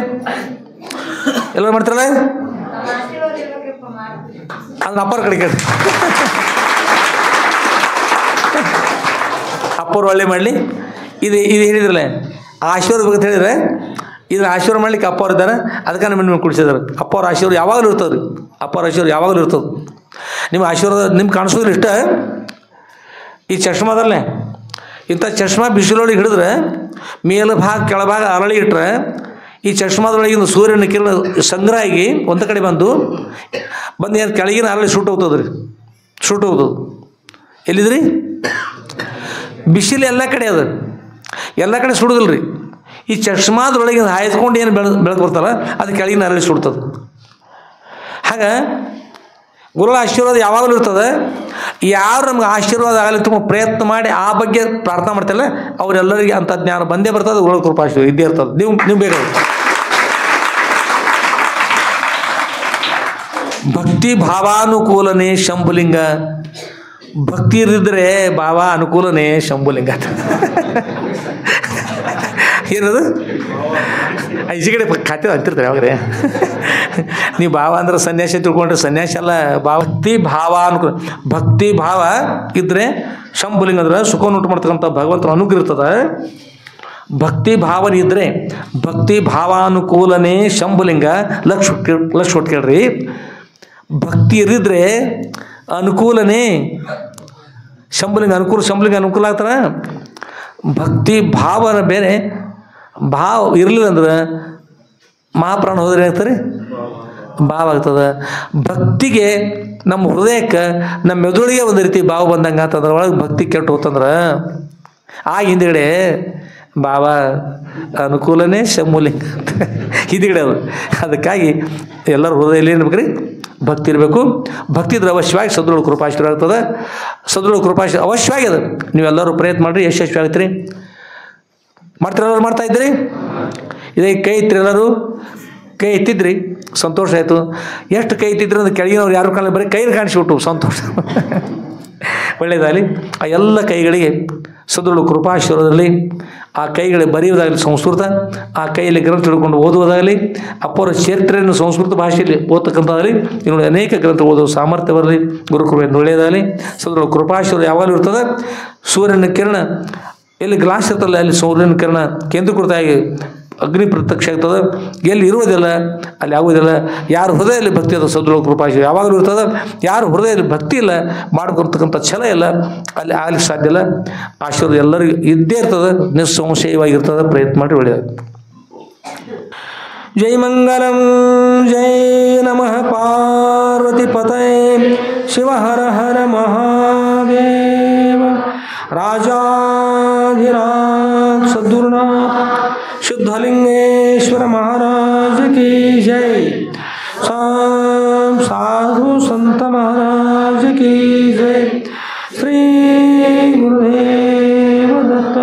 ಎಲ್ಲರೂ ಮಾಡ್ತಾರಲ್ಲ ಅದನ್ನ ಅಪ್ಪರ ಕಡೆ ಕೇಳಿ ಅಪ್ಪರು ಒಳ್ಳೆ ಮಾಡಲಿ. ಇದು ಹೇಳಿದ್ರಲ್ಲ ಆಶೀರ್ವಾದ ಬಗ್ಗೆ ಹೇಳಿದ್ರೆ ಇದ್ರ ಆಶೀರ್ವಾದ ಮಾಡ್ಲಿಕ್ಕೆ ಅಪ್ಪವ್ರು ಇದ್ದಾರೆ ಅದಕ್ಕೆ ನಿಮ್ಮನ್ನು ಕುಡಿಸಿದ್ದಾರೆ. ಅಪ್ಪವ್ರ ಆಶೀರ್ವಾದ ಯಾವಾಗಲೂ ಇರ್ತದೆ ರೀ. ಅಪ್ಪವ್ರ ಆಶೀರ್ವಾದ ಯಾವಾಗಲೂ ಇರ್ತದೆ. ನಿಮ್ಮ ಆಶೀರ್ವಾದ ನಿಮ್ಗೆ ಕಾಣಿಸೋದ್ರ ಇಷ್ಟ ಈ ಚಶ್ಮಾದಲ್ಲೇ ಇಂಥ ಚಶ್ಮಾ ಬಿಸಿಲೊಳಗೆ ಹಿಡಿದ್ರೆ ಮೇಲು ಭಾಗ ಕೆಳಭಾಗ ಅರಳಿ ಇಟ್ಟರೆ ಈ ಚಶ್ಮಾದೊಳಗಿಂದ ಸೂರ್ಯನ ಕಿರಣ ಸಂಗ್ರಹ ಆಗಿ ಒಂದು ಕಡೆ ಬಂದು ಏನು ಕೆಳಗಿನ ಅರಳಿ ಸುಟ್ಟು ಹೋಗ್ತದೆ ರೀ. ಸುಟ್ಟು ಹೋಗ್ತದೆ ಎಲ್ಲಿದ್ರಿ ಬಿಸಿಲು ಎಲ್ಲ ಕಡೆ ಅದ ಎಲ್ಲ ಕಡೆ ಸುಡುದಿಲ್ಲ ರೀ. ಈ ಚಶ್ಮಾದೊಳಗಿನ ಹಾಯ್ದುಕೊಂಡು ಏನು ಬೆಳಕು ಬರ್ತಲ್ಲ ಅದು ಕೆಳಗಿನ ಅರಳಿ ಸುಡ್ತದೆ. ಹಾಗೆ ಗುರುಗಳ ಆಶೀರ್ವಾದ ಯಾವಾಗಲೂ ಇರ್ತದೆ. ಯಾರು ನಮ್ಗೆ ಆಶೀರ್ವಾದ ಆಗಲಿ ತುಂಬ ಪ್ರಯತ್ನ ಮಾಡಿ ಆ ಬಗ್ಗೆ ಪ್ರಾರ್ಥನೆ ಮಾಡ್ತಿಲ್ಲ ಅವರೆಲ್ಲರಿಗೆ ಅಂಥ ಜ್ಞಾನ ಬಂದೇ ಬರ್ತದೆ. ಗುರುಗಳ ಕೃಪಾಶೀರ್ವಾದ ಇದ್ದೇ ಇರ್ತದೆ. ನೀವು ಬೇಕಾಗುತ್ತೆ ಭಕ್ತಿ ಭಾವಾನುಕೂಲನೇ ಶಂಭುಲಿಂಗ. ಭಕ್ತಿ ಇರಿದ್ರೆ ಭಾವ ಅನುಕೂಲನೇ ಶಂಭುಲಿಂಗ. ಏನದು ಈಚೆ ಕಡೆ ಖಾತೆ ಅಂತಿರ್ತಾರೆ ಯಾವಾಗ್ರೆ ನೀವು ಭಾವ ಅಂದ್ರೆ ಸನ್ಯಾಸ ತಿಳ್ಕೊಂಡ್ರೆ ಸನ್ಯಾಸ ಅಲ್ಲ. ಭಕ್ತಿ ಭಾವಾನುಕೂಲ ಭಕ್ತಿ ಭಾವ ಇದ್ರೆ ಶಂಭುಲಿಂಗ ಅಂದ್ರೆ ಸುಖವನ್ನು ಉಂಟು ಮಾಡ್ತಕ್ಕಂಥ ಭಗವಂತನ ಅನುಗ್ರಹ ಇರ್ತದೆ. ಭಕ್ತಿ ಭಾವನೆ ಇದ್ರೆ ಭಕ್ತಿ ಭಾವಾನುಕೂಲನೇ ಶಂಭುಲಿಂಗ. ಲಕ್ಷ ಕೊಟ್ಟು ಕೇಳ್ರಿ. ಭಕ್ತಿ ಇರಿದ್ರೆ ಅನುಕೂಲನೇ ಶಂಭುಲಿಂಗ ಶಂಭುಲಿಂಗ ಅನುಕೂಲ ಆಗ್ತಾರ. ಭಕ್ತಿ ಭಾವನ ಬೇರೆ ಭಾವ ಇರಲಿಲ್ಲ ಅಂದ್ರೆ ಮಹಾಪ್ರಾಣ ಹೋದ್ರೆ ಏನಾಗ್ತಾರೆ ಭಾವ ಆಗ್ತದೆ. ಭಕ್ತಿಗೆ ನಮ್ಮ ಹೃದಯಕ್ಕೆ ನಮ್ಮ ಮೆದುಳಿಗೆ ಒಂದು ರೀತಿ ಭಾವ ಬಂದಂಗೆ ಆಗ್ತದೆ. ಒಳಗೆ ಭಕ್ತಿ ಕೆಟ್ಟು ಹೋತಂದ್ರೆ ಹಿಂದುಗಡೆ ಭಾವ ಅನುಕೂಲನೇ ಶಂಭುಲಿಂಗ ಅಂತ ಹಿಂದುಗಡೆ ಅದು. ಅದಕ್ಕಾಗಿ ಎಲ್ಲರ ಹೃದಯದಲ್ಲಿ ಏನ್ಬೇಕ್ರಿ ಭಕ್ತಿ ಇರಬೇಕು. ಭಕ್ತಿ ಇದ್ರೆ ಅವಶ್ಯವಾಗಿ ಸದೃಢ ಕೃಪಾಶೀರ್ವಾದ ಆಗ್ತದೆ. ಸದೃಢ ಕೃಪಾಶೀರ್ವಾದ ಅವಶ್ಯವಾಗಿ ಅದು. ನೀವೆಲ್ಲರೂ ಪ್ರಯತ್ನ ಮಾಡಿರಿ ಯಶಸ್ವಿ ಆಗ್ತೀರಿ. ಮಾಡ್ತೀರೆಲ್ಲರೂ ಮಾಡ್ತಾ ಇದ್ದೀರಿ. ಇದೇ ಕೈ ಎತ್ತಿರಿ ಎಲ್ಲರೂ ಕೈ ಎತ್ತಿದ್ರಿ ಸಂತೋಷ ಆಯಿತು. ಎಷ್ಟು ಕೈ ಎತ್ತಿದ್ರಿ ಅಂದ್ರೆ ಕೆಳಗಿನವ್ರು ಯಾರು ಕಾಣಲಿ ಬರೀ ಕೈನ ಕಾಣಿಸ್ಬಿಟ್ಟು ಸಂತೋಷ ಒಳ್ಳೆಯದಾಗಲಿ. ಆ ಎಲ್ಲ ಕೈಗಳಿಗೆ ಸದೃಢ ಕೃಪಾಶೀರ್ವಾದದಲ್ಲಿ ಆ ಕೈಗಳಿಗೆ ಬರೆಯುವುದಾಗಲಿ ಸಂಸ್ಕೃತ, ಆ ಕೈಯಲ್ಲಿ ಗ್ರಂಥ ಹಿಡ್ಕೊಂಡು ಓದುವುದಾಗಲಿ, ಅಪ್ಪರ ಚರಿತ್ರೆಯನ್ನು ಸಂಸ್ಕೃತ ಭಾಷೆಯಲ್ಲಿ ಓದ್ತಕ್ಕಂಥದ್ದಾಗಲಿ, ಇನ್ನು ಅನೇಕ ಗ್ರಂಥ ಓದುವ ಸಾಮರ್ಥ್ಯ ಬರಲಿ. ಗುರುಕೃಪೆಯಿಂದ ಒಳ್ಳೆಯದಾಗಲಿ. ಸದೃಢ ಕೃಪಾಶೀರ್ವಾದ ಯಾವಾಗಲೂ ಇರ್ತದೆ. ಸೂರ್ಯನ ಕಿರಣ ಎಲ್ಲಿ ಗ್ಲಾಸ್ ಇರ್ತಲ್ಲ ಅಲ್ಲಿ ಸೂರ್ಯನ ಕಿರಣ ಕೇಂದ್ರೀಕೃತವಾಗಿ ಅಗ್ನಿ ಪ್ರತ್ಯಕ್ಷ ಆಗ್ತದೆ. ಎಲ್ಲಿ ಇರುವುದಿಲ್ಲ ಅಲ್ಲಿ ಆಗುವುದಿಲ್ಲ. ಯಾರ ಹೃದಯದಲ್ಲಿ ಭಕ್ತಿ ಅದ ಸದೃಢ ಕೃಪಾಶೀರ್ವಾದ ಯಾವಾಗಲೂ ಇರ್ತದೆ. ಯಾರು ಹೃದಯದಲ್ಲಿ ಭಕ್ತಿ ಇಲ್ಲ ಮಾಡ್ಕೊಳ್ತಕ್ಕಂಥ ಛಲ ಇಲ್ಲ ಅಲ್ಲಿ ಆಗ್ಲಿಕ್ಕೆ ಸಾಧ್ಯ ಇಲ್ಲ. ಆಶೀರ್ವಾದ ಎಲ್ಲರಿಗೂ ಇದ್ದೇ ಇರ್ತದೆ. ನಿಸ್ಸಂಶಯವಾಗಿರ್ತದೆ. ಪ್ರಯತ್ನ ಮಾಡಿ ಒಳ್ಳೆಯದು. ಜೈ ಮಂಗಲಂ ಜೈ ನಮಃ ಪಾರ್ವತಿ ಪತಯೇ ಶಿವ ಹರ ಹರ ಮಹಾದೇವ. राजाधिराज सद्गुरुनाथ शुद्धलिंगेश्वर महाराज की जय. साधु संत महाराज की जय. श्री गुरुदेव दत्त